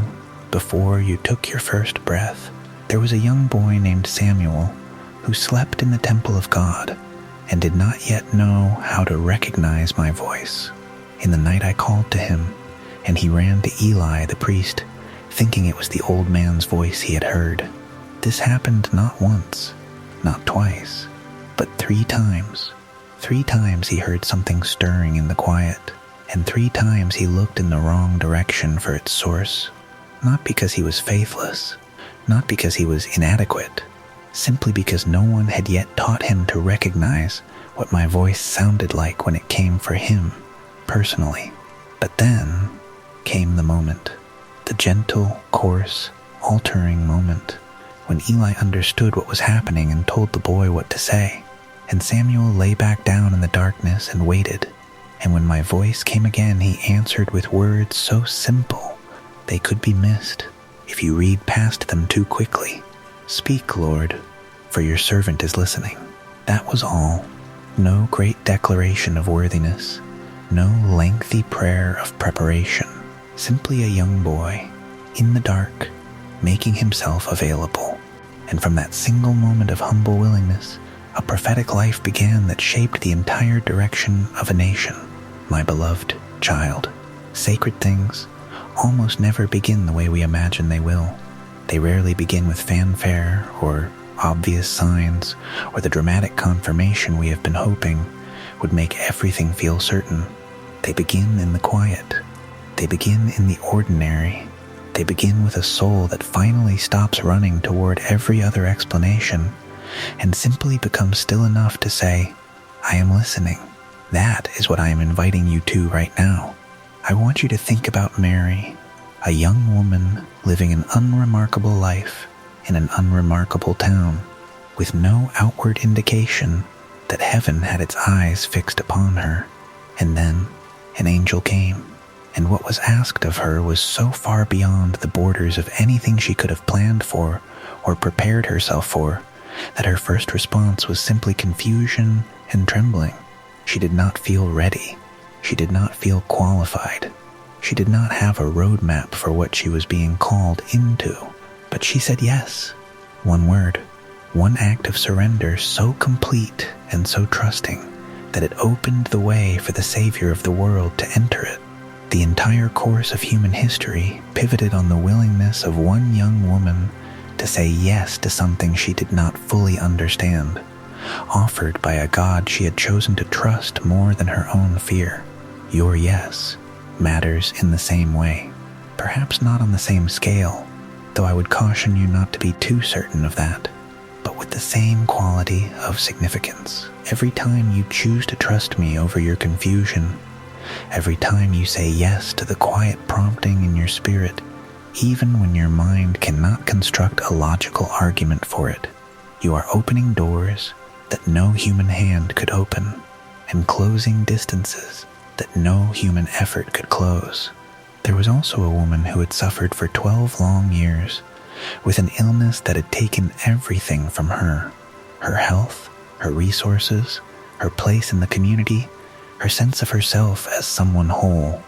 before you took your first breath. There was a young boy named Samuel who slept in the temple of God and did not yet know how to recognize my voice. In the night I called to him, and he ran to Eli the priest, thinking it was the old man's voice he had heard. This happened not once, not twice, but 3 times. 3 times he heard something stirring in the quiet, and 3 times he looked in the wrong direction for its source. Not because he was faithless, not because he was inadequate, simply because no one had yet taught him to recognize what my voice sounded like when it came for him, personally. But then came the moment, the gentle, coarse, altering moment, when Eli understood what was happening and told the boy what to say. And Samuel lay back down in the darkness and waited. And when my voice came again, he answered with words so simple they could be missed if you read past them too quickly. Speak, Lord, for your servant is listening. That was all. No great declaration of worthiness, no lengthy prayer of preparation. Simply a young boy, in the dark, making himself available. And from that single moment of humble willingness, a prophetic life began that shaped the entire direction of a nation. My beloved child, sacred things almost never begin the way we imagine they will. They rarely begin with fanfare or obvious signs or the dramatic confirmation we have been hoping would make everything feel certain. They begin in the quiet. They begin in the ordinary. They begin with a soul that finally stops running toward every other explanation and simply becomes still enough to say, I am listening. That is what I am inviting you to right now. I want you to think about Mary, a young woman living an unremarkable life in an unremarkable town, with no outward indication that heaven had its eyes fixed upon her. And then an angel came, and what was asked of her was so far beyond the borders of anything she could have planned for or prepared herself for, that her first response was simply confusion and trembling. She did not feel ready. She did not feel qualified. She did not have a roadmap for what she was being called into. But she said yes. One word, one act of surrender so complete and so trusting that it opened the way for the Savior of the world to enter it. The entire course of human history pivoted on the willingness of one young woman to say yes to something she did not fully understand, offered by a God she had chosen to trust more than her own fear. Your yes matters in the same way, perhaps not on the same scale, though I would caution you not to be too certain of that, but with the same quality of significance. Every time you choose to trust me over your confusion, every time you say yes to the quiet prompting in your spirit, even when your mind cannot construct a logical argument for it, you are opening doors that no human hand could open, and closing distances that no human effort could close. There was also a woman who had suffered for 12 long years with an illness that had taken everything from her: her health, her resources, her place in the community, her sense of herself as someone whole.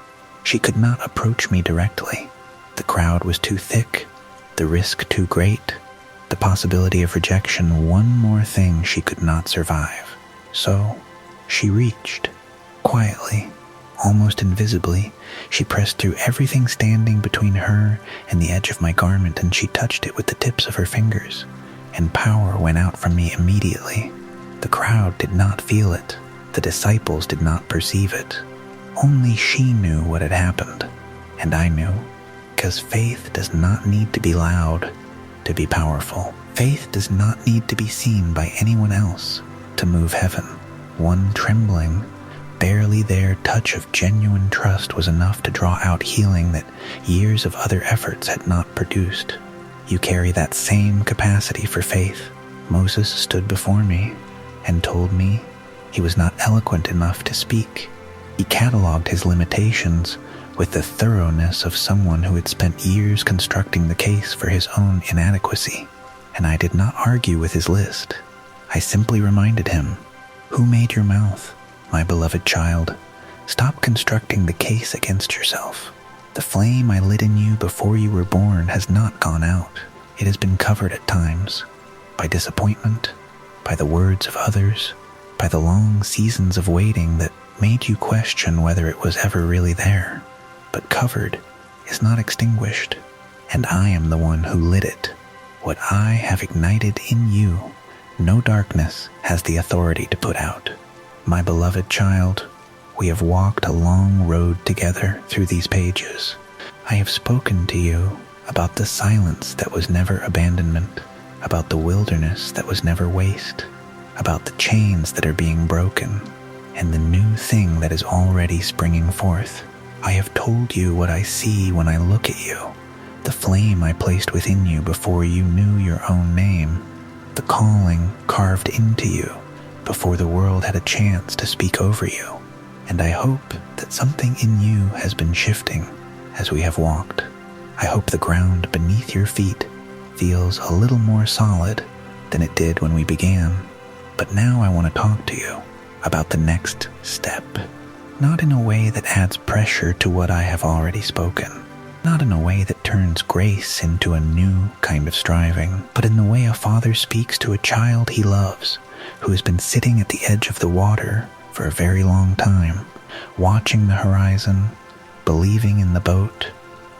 She could not approach me directly. The crowd was too thick, the risk too great, the possibility of rejection one more thing she could not survive. So she reached, quietly, almost invisibly. She pressed through everything standing between her and the edge of my garment, and she touched it with the tips of her fingers, and power went out from me immediately. The crowd did not feel it. The disciples did not perceive it. Only she knew what had happened, and I knew, because faith does not need to be loud to be powerful. Faith does not need to be seen by anyone else to move heaven. One trembling, barely there touch of genuine trust was enough to draw out healing that years of other efforts had not produced. You carry that same capacity for faith. Moses stood before me and told me he was not eloquent enough to speak. He cataloged his limitations with the thoroughness of someone who had spent years constructing the case for his own inadequacy, and I did not argue with his list. I simply reminded him, "Who made your mouth, my beloved child? Stop constructing the case against yourself. The flame I lit in you before you were born has not gone out. It has been covered at times by disappointment, by the words of others, by the long seasons of waiting that made you question whether it was ever really there. But covered is not extinguished, and I am the one who lit it. What I have ignited in you, no darkness has the authority to put out. My beloved child, we have walked a long road together through these pages. I have spoken to you about the silence that was never abandonment, about the wilderness that was never waste, about the chains that are being broken, and the new thing that is already springing forth. I have told you what I see when I look at you, the flame I placed within you before you knew your own name, the calling carved into you before the world had a chance to speak over you. And I hope that something in you has been shifting as we have walked. I hope the ground beneath your feet feels a little more solid than it did when we began. But now I want to talk to you about the next step, not in a way that adds pressure to what I have already spoken, not in a way that turns grace into a new kind of striving, but in the way a father speaks to a child he loves, who has been sitting at the edge of the water for a very long time, watching the horizon, believing in the boat,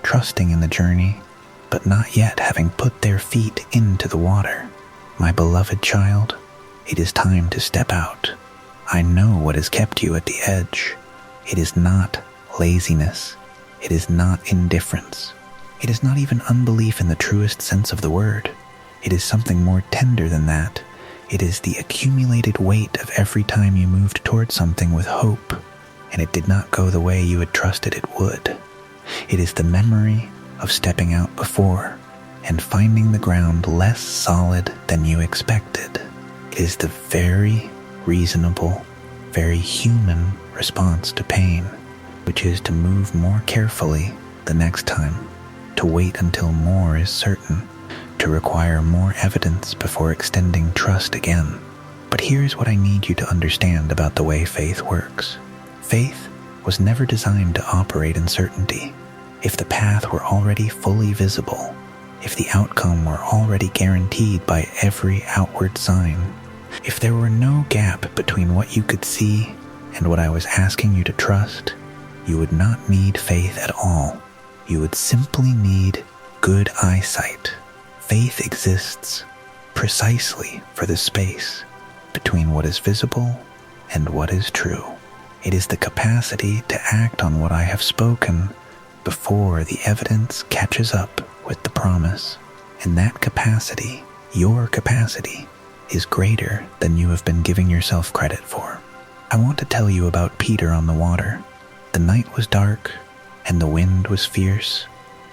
trusting in the journey, but not yet having put their feet into the water. My beloved child, it is time to step out. I know what has kept you at the edge. It is not laziness. It is not indifference. It is not even unbelief in the truest sense of the word. It is something more tender than that. It is the accumulated weight of every time you moved toward something with hope, and it did not go the way you had trusted it would. It is the memory of stepping out before and finding the ground less solid than you expected. It is the very reasonable, very human response to pain, which is to move more carefully the next time, to wait until more is certain, to require more evidence before extending trust again. But here's what I need you to understand about the way faith works. Faith was never designed to operate in certainty. If the path were already fully visible, if the outcome were already guaranteed by every outward sign, if there were no gap between what you could see and what I was asking you to trust, You would not need faith at all. You would simply need good eyesight. Faith exists precisely for the space between what is visible and what is true. It is the capacity to act on what I have spoken before the evidence catches up with the promise. And that capacity, your capacity, is greater than you have been giving yourself credit for. I want to tell you about Peter on the water. The night was dark, and the wind was fierce,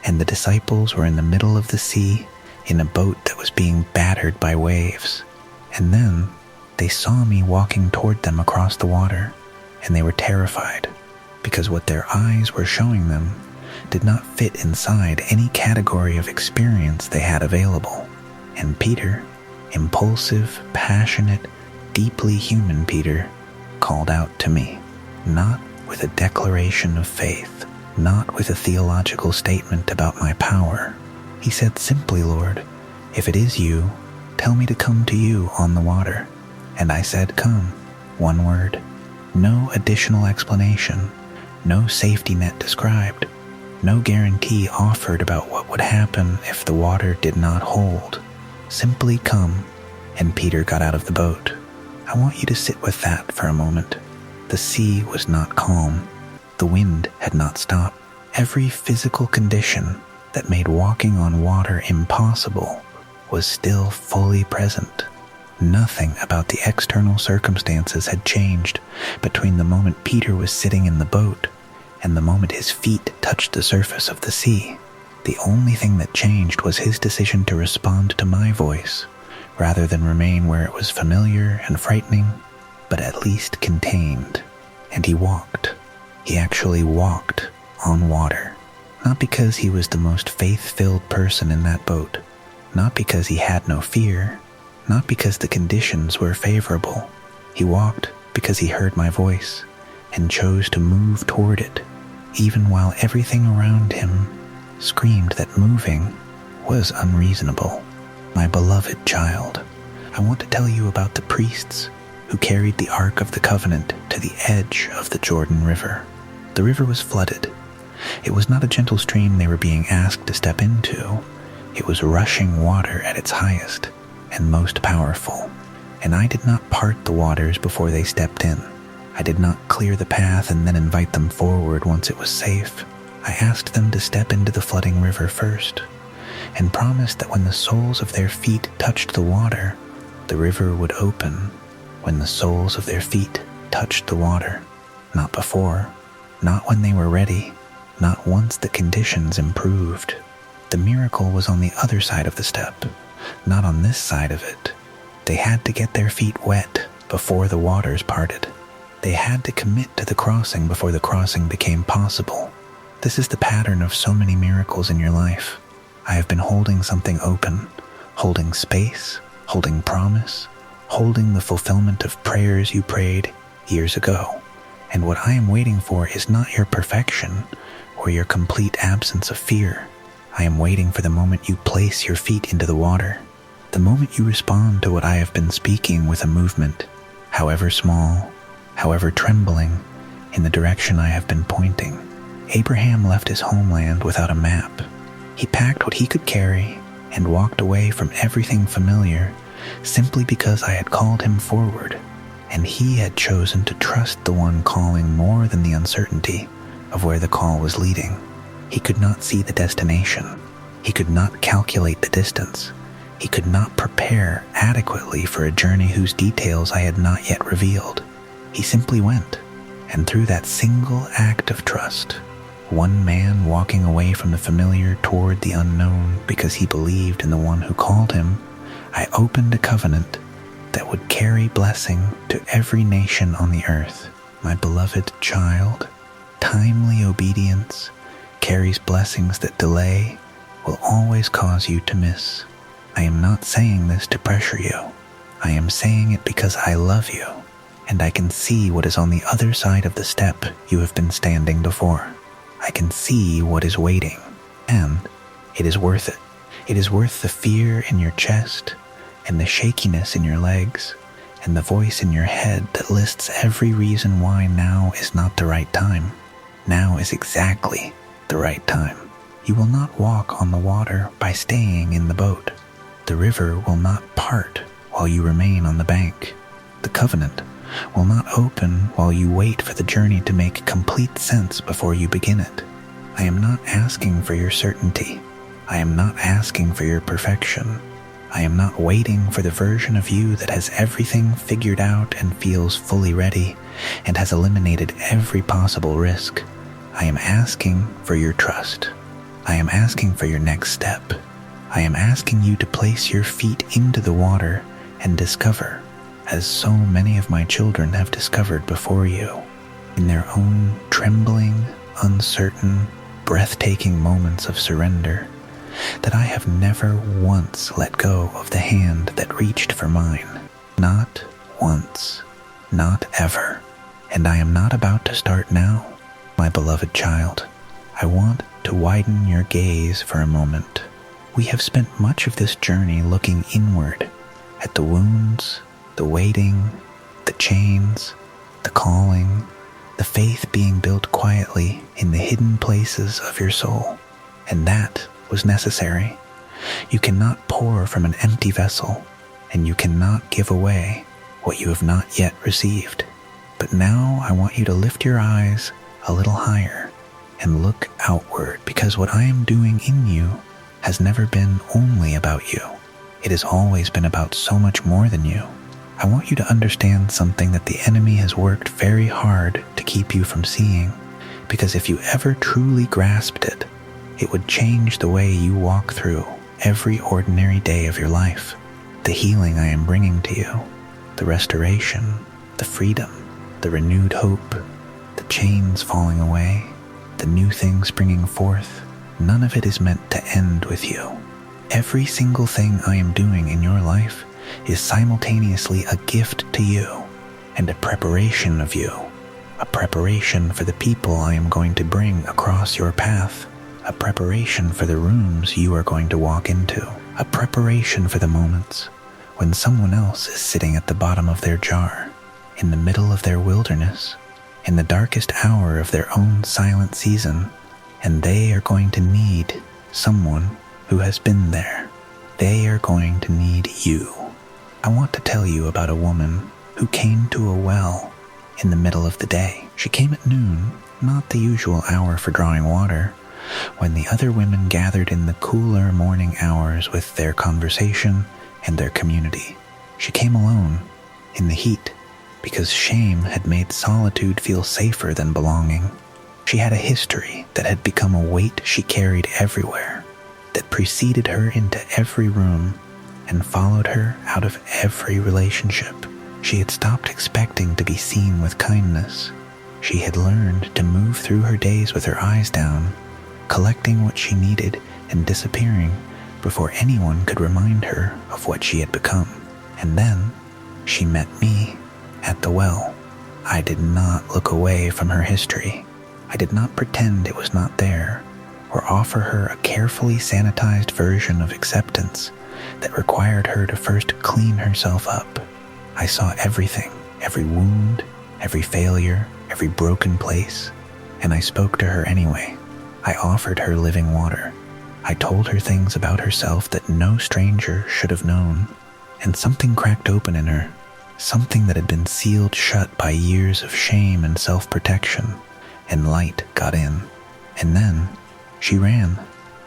and the disciples were in the middle of the sea in a boat that was being battered by waves. And then they saw me walking toward them across the water, and they were terrified, because what their eyes were showing them did not fit inside any category of experience they had available. And Peter, impulsive, passionate, deeply human Peter, called out to me, not with a declaration of faith, not with a theological statement about my power. He said simply, Lord, if it is you, tell me to come to you on the water. And I said, come. One word. No additional explanation. No safety net described. No guarantee offered about what would happen if the water did not hold. Simply come, and Peter got out of the boat. I want you to sit with that for a moment. The sea was not calm. The wind had not stopped. Every physical condition that made walking on water impossible was still fully present. Nothing about the external circumstances had changed between the moment Peter was sitting in the boat and the moment his feet touched the surface of the sea. The only thing that changed was his decision to respond to my voice, rather than remain where it was familiar and frightening, but at least contained. And he walked. He actually walked on water. Not because he was the most faith-filled person in that boat. Not because he had no fear. Not because the conditions were favorable. He walked because he heard my voice and chose to move toward it, even while everything around him screamed that moving was unreasonable. My beloved child, I want to tell you about the priests who carried the Ark of the Covenant to the edge of the Jordan River. The river was flooded. It was not a gentle stream they were being asked to step into. It was rushing water at its highest and most powerful. And I did not part the waters before they stepped in. I did not clear the path and then invite them forward once it was safe. I asked them to step into the flooding river first, and promised that when the soles of their feet touched the water, the river would open. When the soles of their feet touched the water. Not before, not when they were ready, not once the conditions improved. The miracle was on the other side of the step, not on this side of it. They had to get their feet wet before the waters parted. They had to commit to the crossing before the crossing became possible. This is the pattern of so many miracles in your life. I have been holding something open, holding space, holding promise, holding the fulfillment of prayers you prayed years ago. And what I am waiting for is not your perfection or your complete absence of fear. I am waiting for the moment you place your feet into the water, the moment you respond to what I have been speaking with a movement, however small, however trembling, in the direction I have been pointing. Abraham left his homeland without a map. He packed what he could carry and walked away from everything familiar simply because I had called him forward, and he had chosen to trust the one calling more than the uncertainty of where the call was leading. He could not see the destination. He could not calculate the distance. He could not prepare adequately for a journey whose details I had not yet revealed. He simply went, and through that single act of trust, one man walking away from the familiar toward the unknown because he believed in the one who called him, I opened a covenant that would carry blessing to every nation on the earth. My beloved child, timely obedience carries blessings that delay will always cause you to miss. I am not saying this to pressure you. I am saying it because I love you, and I can see what is on the other side of the step you have been standing before. I can see what is waiting, and it is worth it. It is worth the fear in your chest, and the shakiness in your legs, and the voice in your head that lists every reason why now is not the right time. Now is exactly the right time. You will not walk on the water by staying in the boat. The river will not part while you remain on the bank. The covenant will not open while you wait for the journey to make complete sense before you begin it. I am not asking for your certainty. I am not asking for your perfection. I am not waiting for the version of you that has everything figured out and feels fully ready and has eliminated every possible risk. I am asking for your trust. I am asking for your next step. I am asking you to place your feet into the water and discover, as so many of my children have discovered before you, in their own trembling, uncertain, breathtaking moments of surrender, that I have never once let go of the hand that reached for mine. Not once. Not ever. And I am not about to start now, my beloved child. I want to widen your gaze for a moment. We have spent much of this journey looking inward at the wounds, the waiting, the chains, the calling, the faith being built quietly in the hidden places of your soul. And that was necessary. You cannot pour from an empty vessel, and you cannot give away what you have not yet received. But now I want you to lift your eyes a little higher and look outward, because what I am doing in you has never been only about you. It has always been about so much more than you. I want you to understand something that the enemy has worked very hard to keep you from seeing, because if you ever truly grasped it, it would change the way you walk through every ordinary day of your life. The healing I am bringing to you, the restoration, the freedom, the renewed hope, the chains falling away, the new things springing forth, none of it is meant to end with you. Every single thing I am doing in your life is simultaneously a gift to you and a preparation of you, a preparation for the people I am going to bring across your path, a preparation for the rooms you are going to walk into, a preparation for the moments when someone else is sitting at the bottom of their jar, in the middle of their wilderness, in the darkest hour of their own silent season, and they are going to need someone who has been there. They are going to need you. I want to tell you about a woman who came to a well in the middle of the day. She came at noon, not the usual hour for drawing water, when the other women gathered in the cooler morning hours with their conversation and their community. She came alone, in the heat, because shame had made solitude feel safer than belonging. She had a history that had become a weight she carried everywhere, that preceded her into every room and followed her out of every relationship. She had stopped expecting to be seen with kindness. She had learned to move through her days with her eyes down, collecting what she needed and disappearing before anyone could remind her of what she had become. And then she met me at the well. I did not look away from her history. I did not pretend it was not there, or offer her a carefully sanitized version of acceptance that required her to first clean herself up. I saw everything, every wound, every failure, every broken place, and I spoke to her anyway. I offered her living water. I told her things about herself that no stranger should have known, and something cracked open in her, something that had been sealed shut by years of shame and self-protection, and light got in. And then she ran.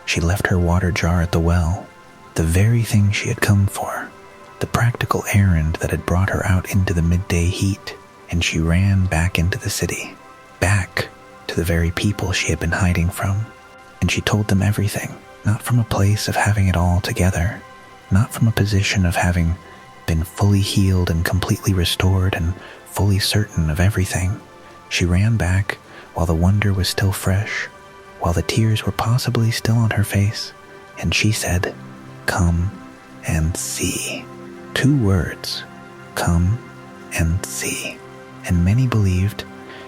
She left her water jar at the well, the very thing she had come for, the practical errand that had brought her out into the midday heat, and she ran back into the city, back to the very people she had been hiding from. And she told them everything, not from a place of having it all together, not from a position of having been fully healed and completely restored and fully certain of everything. She ran back while the wonder was still fresh, while the tears were possibly still on her face, and she said, "Come and see." 2 words, come and see. And many believed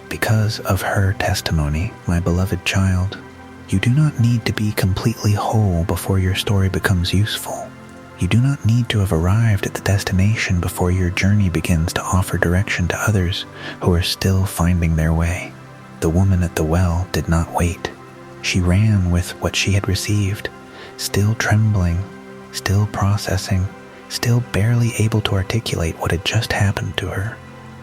because of her testimony, my beloved child. You do not need to be completely whole before your story becomes useful. You do not need to have arrived at the destination before your journey begins to offer direction to others who are still finding their way. The woman at the well did not wait. She ran with what she had received, still trembling, still processing, still barely able to articulate what had just happened to her.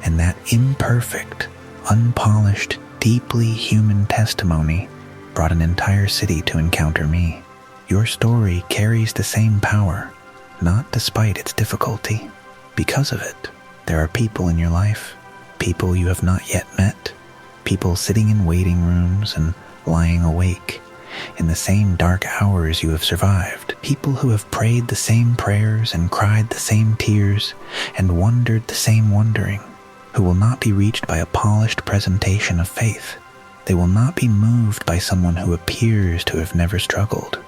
And that imperfect, unpolished, deeply human testimony brought an entire city to encounter me. Your story carries the same power, not despite its difficulty. Because of it, there are people in your life, people you have not yet met, people sitting in waiting rooms and lying awake in the same dark hours you have survived, people who have prayed the same prayers and cried the same tears and wondered the same wondering, who will not be reached by a polished presentation of faith. They will not be moved by someone who appears to have never struggled.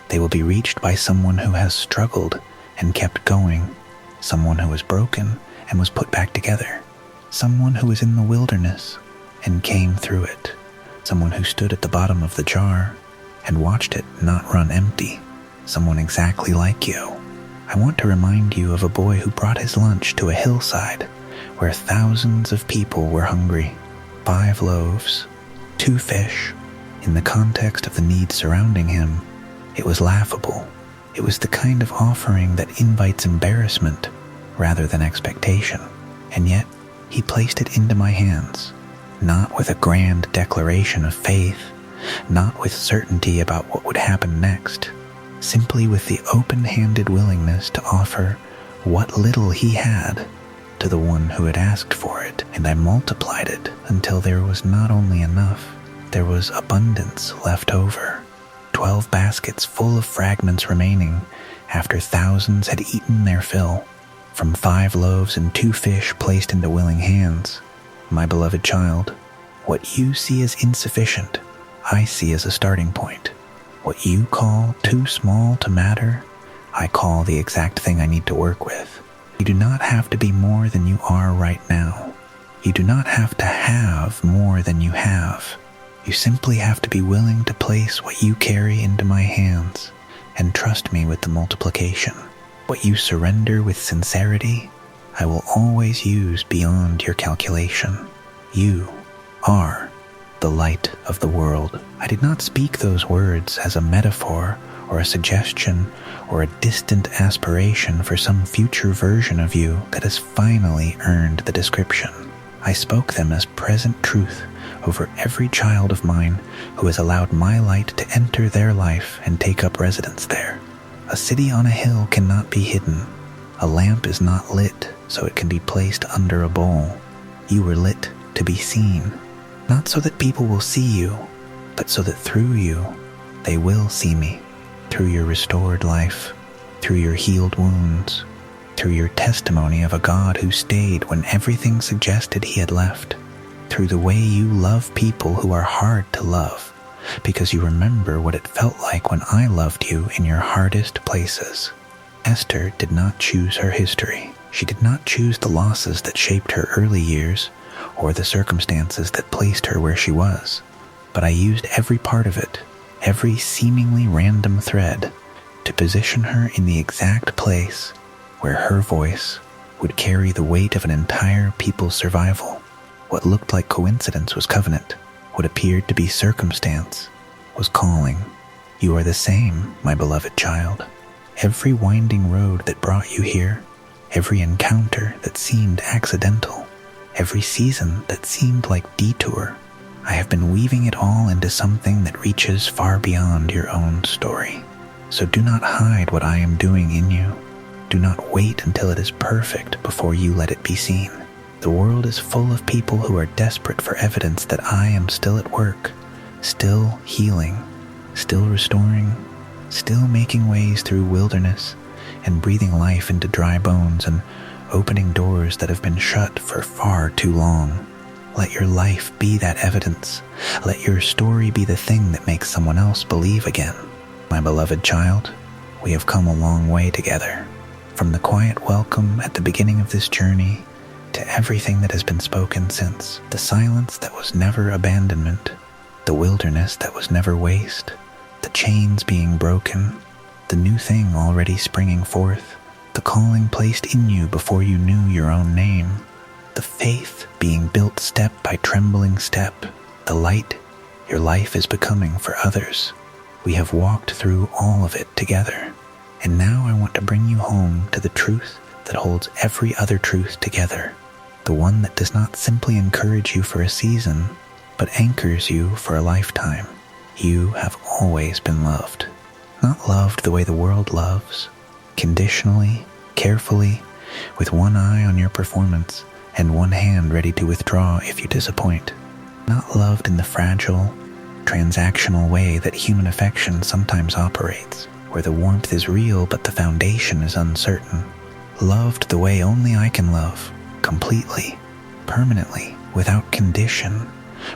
They will be reached by someone who has struggled and kept going, someone who was broken and was put back together, someone who was in the wilderness and came through it, someone who stood at the bottom of the jar and watched it not run empty, someone exactly like you. I want to remind you of a boy who brought his lunch to a hillside where thousands of people were hungry. 5 loaves, 2 fish. In the context of the needs surrounding him, it was laughable. It was the kind of offering that invites embarrassment rather than expectation. And yet, he placed it into my hands, not with a grand declaration of faith, not with certainty about what would happen next, simply with the open-handed willingness to offer what little he had to the one who had asked for it. And I multiplied it until there was not only enough, there was abundance left over. 12 baskets full of fragments remaining after thousands had eaten their fill, from 5 loaves and 2 fish placed into willing hands. My beloved child, what you see as insufficient, I see as a starting point. What you call too small to matter, I call the exact thing I need to work with. You do not have to be more than you are right now. You do not have to have more than you have. You simply have to be willing to place what you carry into my hands and trust me with the multiplication. What you surrender with sincerity, I will always use beyond your calculation. You are the light of the world. I did not speak those words as a metaphor or a suggestion or a distant aspiration for some future version of you that has finally earned the description. I spoke them as present truth over every child of mine who has allowed my light to enter their life and take up residence there. A city on a hill cannot be hidden. A lamp is not lit so it can be placed under a bowl. You were lit to be seen, not so that people will see you, but so that through you, they will see me, through your restored life, through your healed wounds, through your testimony of a God who stayed when everything suggested he had left, through the way you love people who are hard to love, because you remember what it felt like when I loved you in your hardest places. Esther did not choose her history. She did not choose the losses that shaped her early years or the circumstances that placed her where she was. But I used every part of it, every seemingly random thread, to position her in the exact place where her voice would carry the weight of an entire people's survival. What looked like coincidence was covenant. What appeared to be circumstance was calling. You are the same, my beloved child. Every winding road that brought you here, every encounter that seemed accidental, every season that seemed like detour, I have been weaving it all into something that reaches far beyond your own story. So do not hide what I am doing in you. Do not wait until it is perfect before you let it be seen. The world is full of people who are desperate for evidence that I am still at work, still healing, still restoring, still making ways through wilderness and breathing life into dry bones and opening doors that have been shut for far too long. Let your life be that evidence. Let your story be the thing that makes someone else believe again. My beloved child, we have come a long way together. From the quiet welcome at the beginning of this journey to everything that has been spoken since, the silence that was never abandonment, the wilderness that was never waste, the chains being broken, the new thing already springing forth, the calling placed in you before you knew your own name, the faith being built step by trembling step, the light your life is becoming for others. We have walked through all of it together, and now I want to bring you home to the truth that holds every other truth together, the one that does not simply encourage you for a season, but anchors you for a lifetime. You have always been loved. Not loved the way the world loves, conditionally, carefully, with one eye on your performance and one hand ready to withdraw if you disappoint. Not loved in the fragile, transactional way that human affection sometimes operates, where the warmth is real but the foundation is uncertain. Loved the way only I can love, completely, permanently, without condition,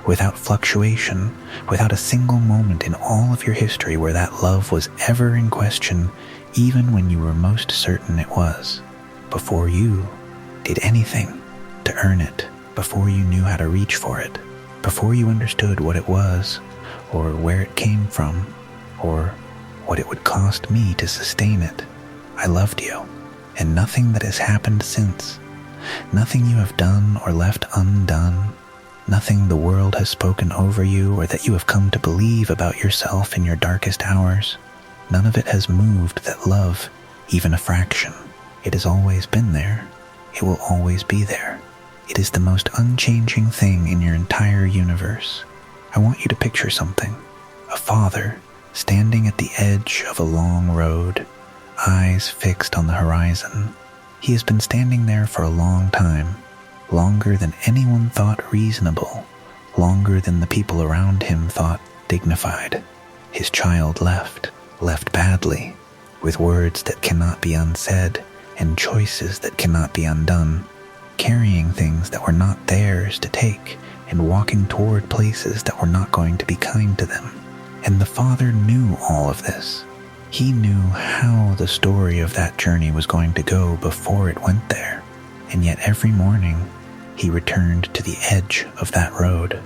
without fluctuation, without a single moment in all of your history where that love was ever in question, even when you were most certain it was, before you did anything to earn it, before you knew how to reach for it, before you understood what it was, or where it came from, or what it would cost me to sustain it. I loved you, and nothing that has happened since, nothing you have done or left undone, nothing the world has spoken over you or that you have come to believe about yourself in your darkest hours, none of it has moved that love, even a fraction. It has always been there. It will always be there. It is the most unchanging thing in your entire universe. I want you to picture something. A father standing at the edge of a long road, eyes fixed on the horizon. He has been standing there for a long time, longer than anyone thought reasonable, longer than the people around him thought dignified. His child left badly, with words that cannot be unsaid and choices that cannot be undone, carrying things that were not theirs to take and walking toward places that were not going to be kind to them. And the father knew all of this. He knew how the story of that journey was going to go before it went there, and yet every morning he returned to the edge of that road,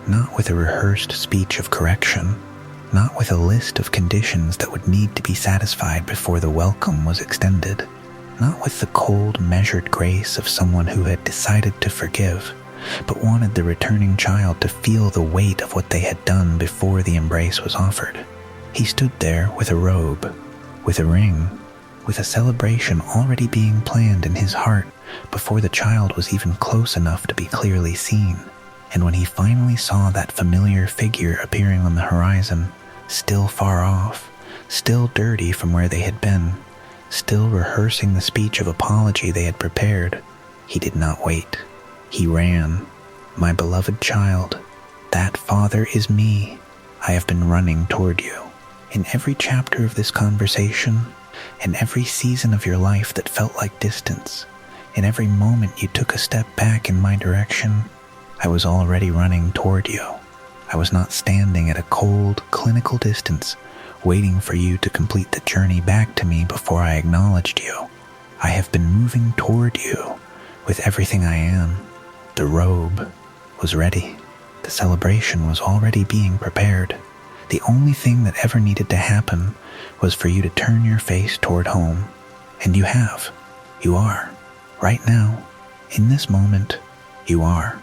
not with a rehearsed speech of correction, not with a list of conditions that would need to be satisfied before the welcome was extended, not with the cold, measured grace of someone who had decided to forgive, but wanted the returning child to feel the weight of what they had done before the embrace was offered. He stood there with a robe, with a ring, with a celebration already being planned in his heart before the child was even close enough to be clearly seen. And when he finally saw that familiar figure appearing on the horizon, still far off, still dirty from where they had been, still rehearsing the speech of apology they had prepared, he did not wait. He ran. My beloved child, that father is me. I have been running toward you. In every chapter of this conversation, in every season of your life that felt like distance, in every moment you took a step back in my direction, I was already running toward you. I was not standing at a cold, clinical distance, waiting for you to complete the journey back to me before I acknowledged you. I have been moving toward you with everything I am. The robe was ready. The celebration was already being prepared. The only thing that ever needed to happen was for you to turn your face toward home. And you have. You are. Right now, in this moment, you are.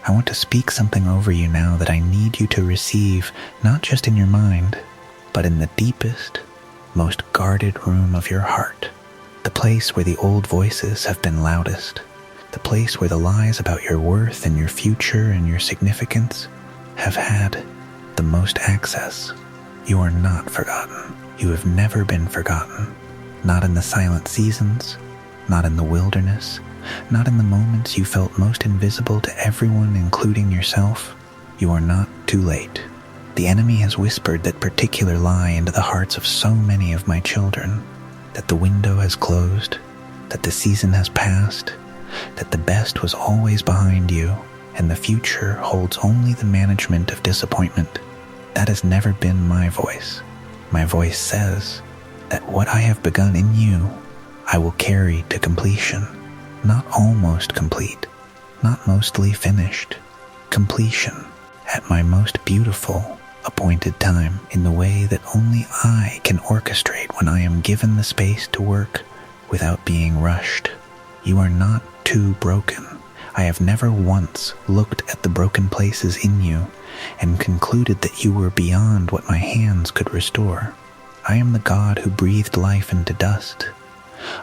I want to speak something over you now that I need you to receive, not just in your mind, but in the deepest, most guarded room of your heart, the place where the old voices have been loudest, the place where the lies about your worth and your future and your significance have had the most access. You are not forgotten. You have never been forgotten. Not in the silent seasons, not in the wilderness, not in the moments you felt most invisible to everyone, including yourself. You are not too late. The enemy has whispered that particular lie into the hearts of so many of my children, that the window has closed, that the season has passed, that the best was always behind you, and the future holds only the management of disappointment. That has never been my voice. My voice says that what I have begun in you, I will carry to completion. Not almost complete, not mostly finished. Completion at my most beautiful, appointed time, in the way that only I can orchestrate when I am given the space to work without being rushed. You are not too broken. I have never once looked at the broken places in you and concluded that you were beyond what my hands could restore. I am the God who breathed life into dust.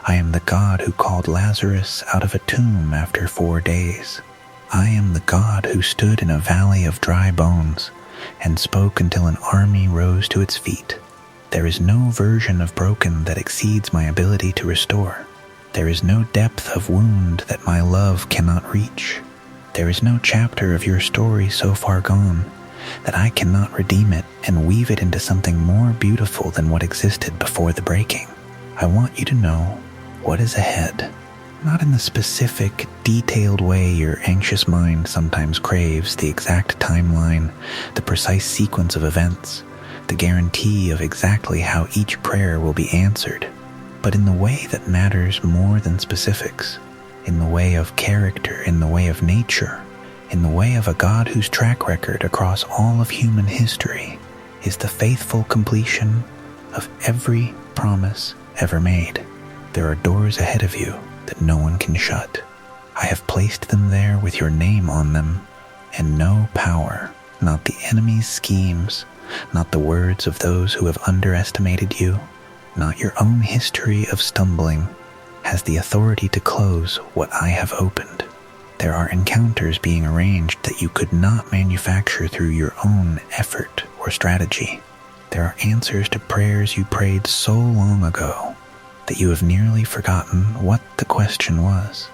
I am the God who called Lazarus out of a tomb after 4 days. I am the God who stood in a valley of dry bones and spoke until an army rose to its feet. There is no version of broken that exceeds my ability to restore. There is no depth of wound that my love cannot reach. There is no chapter of your story so far gone that I cannot redeem it and weave it into something more beautiful than what existed before the breaking. I want you to know what is ahead, not in the specific, detailed way your anxious mind sometimes craves, the exact timeline, the precise sequence of events, the guarantee of exactly how each prayer will be answered, but in the way that matters more than specifics, in the way of character, in the way of nature, in the way of a God whose track record across all of human history is the faithful completion of every promise ever made. There are doors ahead of you that no one can shut. I have placed them there with your name on them, and no power, not the enemy's schemes, not the words of those who have underestimated you, not your own history of stumbling, has the authority to close what I have opened. There are encounters being arranged that you could not manufacture through your own effort or strategy. There are answers to prayers you prayed so long ago that you have nearly forgotten what the question was,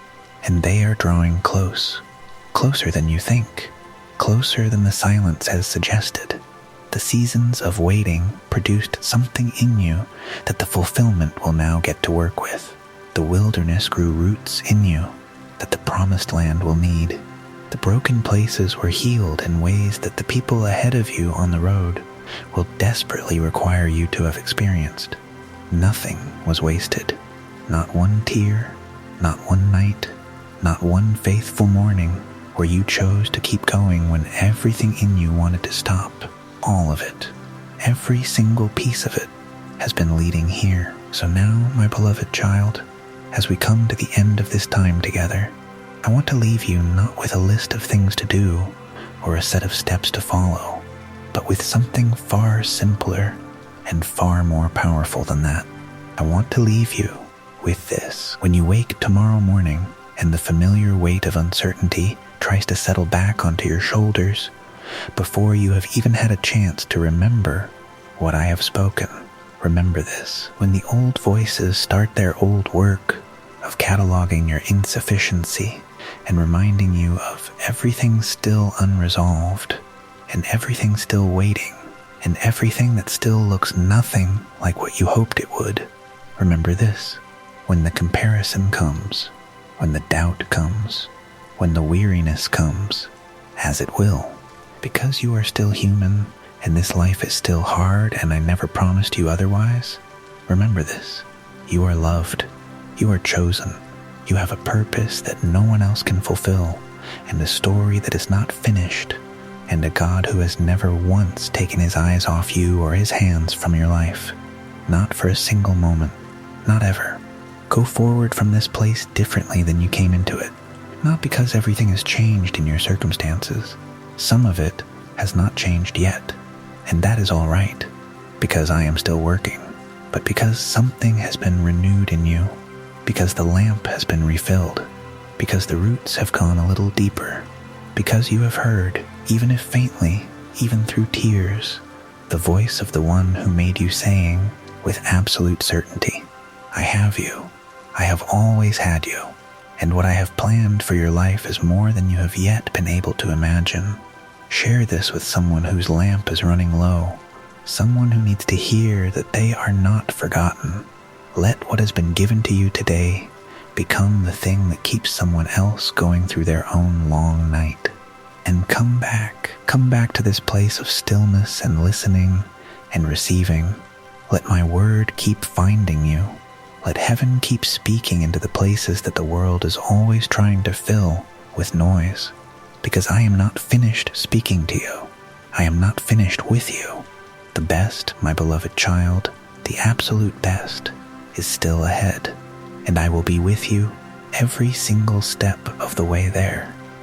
and they are drawing close, closer than you think, closer than the silence has suggested. The seasons of waiting produced something in you that the fulfillment will now get to work with. The wilderness grew roots in you that the promised land will need. The broken places were healed in ways that the people ahead of you on the road will desperately require you to have experienced. Nothing was wasted. Not one tear, not one night, not one faithful morning where you chose to keep going when everything in you wanted to stop. All of it, every single piece of it, has been leading here. So now, my beloved child, as we come to the end of this time together, I want to leave you not with a list of things to do or a set of steps to follow, but with something far simpler and far more powerful than that. I want to leave you with this. When you wake tomorrow morning and the familiar weight of uncertainty tries to settle back onto your shoulders, before you have even had a chance to remember what I have spoken, remember this. When the old voices start their old work of cataloging your insufficiency and reminding you of everything still unresolved and everything still waiting and everything that still looks nothing like what you hoped it would, remember this. When the comparison comes, when the doubt comes, when the weariness comes, as it will, because you are still human and this life is still hard and I never promised you otherwise, remember this. You are loved. You are chosen. You have a purpose that no one else can fulfill, and a story that is not finished, and a God who has never once taken his eyes off you or his hands from your life. Not for a single moment. Not ever. Go forward from this place differently than you came into it. Not because everything has changed in your circumstances. Some of it has not changed yet, and that is all right, because I am still working, but because something has been renewed in you, because the lamp has been refilled, because the roots have gone a little deeper, because you have heard, even if faintly, even through tears, the voice of the one who made you saying, with absolute certainty, I have you. I have always had you. And what I have planned for your life is more than you have yet been able to imagine. Share this with someone whose lamp is running low, someone who needs to hear that they are not forgotten. Let what has been given to you today become the thing that keeps someone else going through their own long night. And come back to this place of stillness and listening and receiving. Let my word keep finding you. Let heaven keep speaking into the places that the world is always trying to fill with noise, because I am not finished speaking to you. I am not finished with you. The best, my beloved child, the absolute best, is still ahead, and I will be with you every single step of the way there.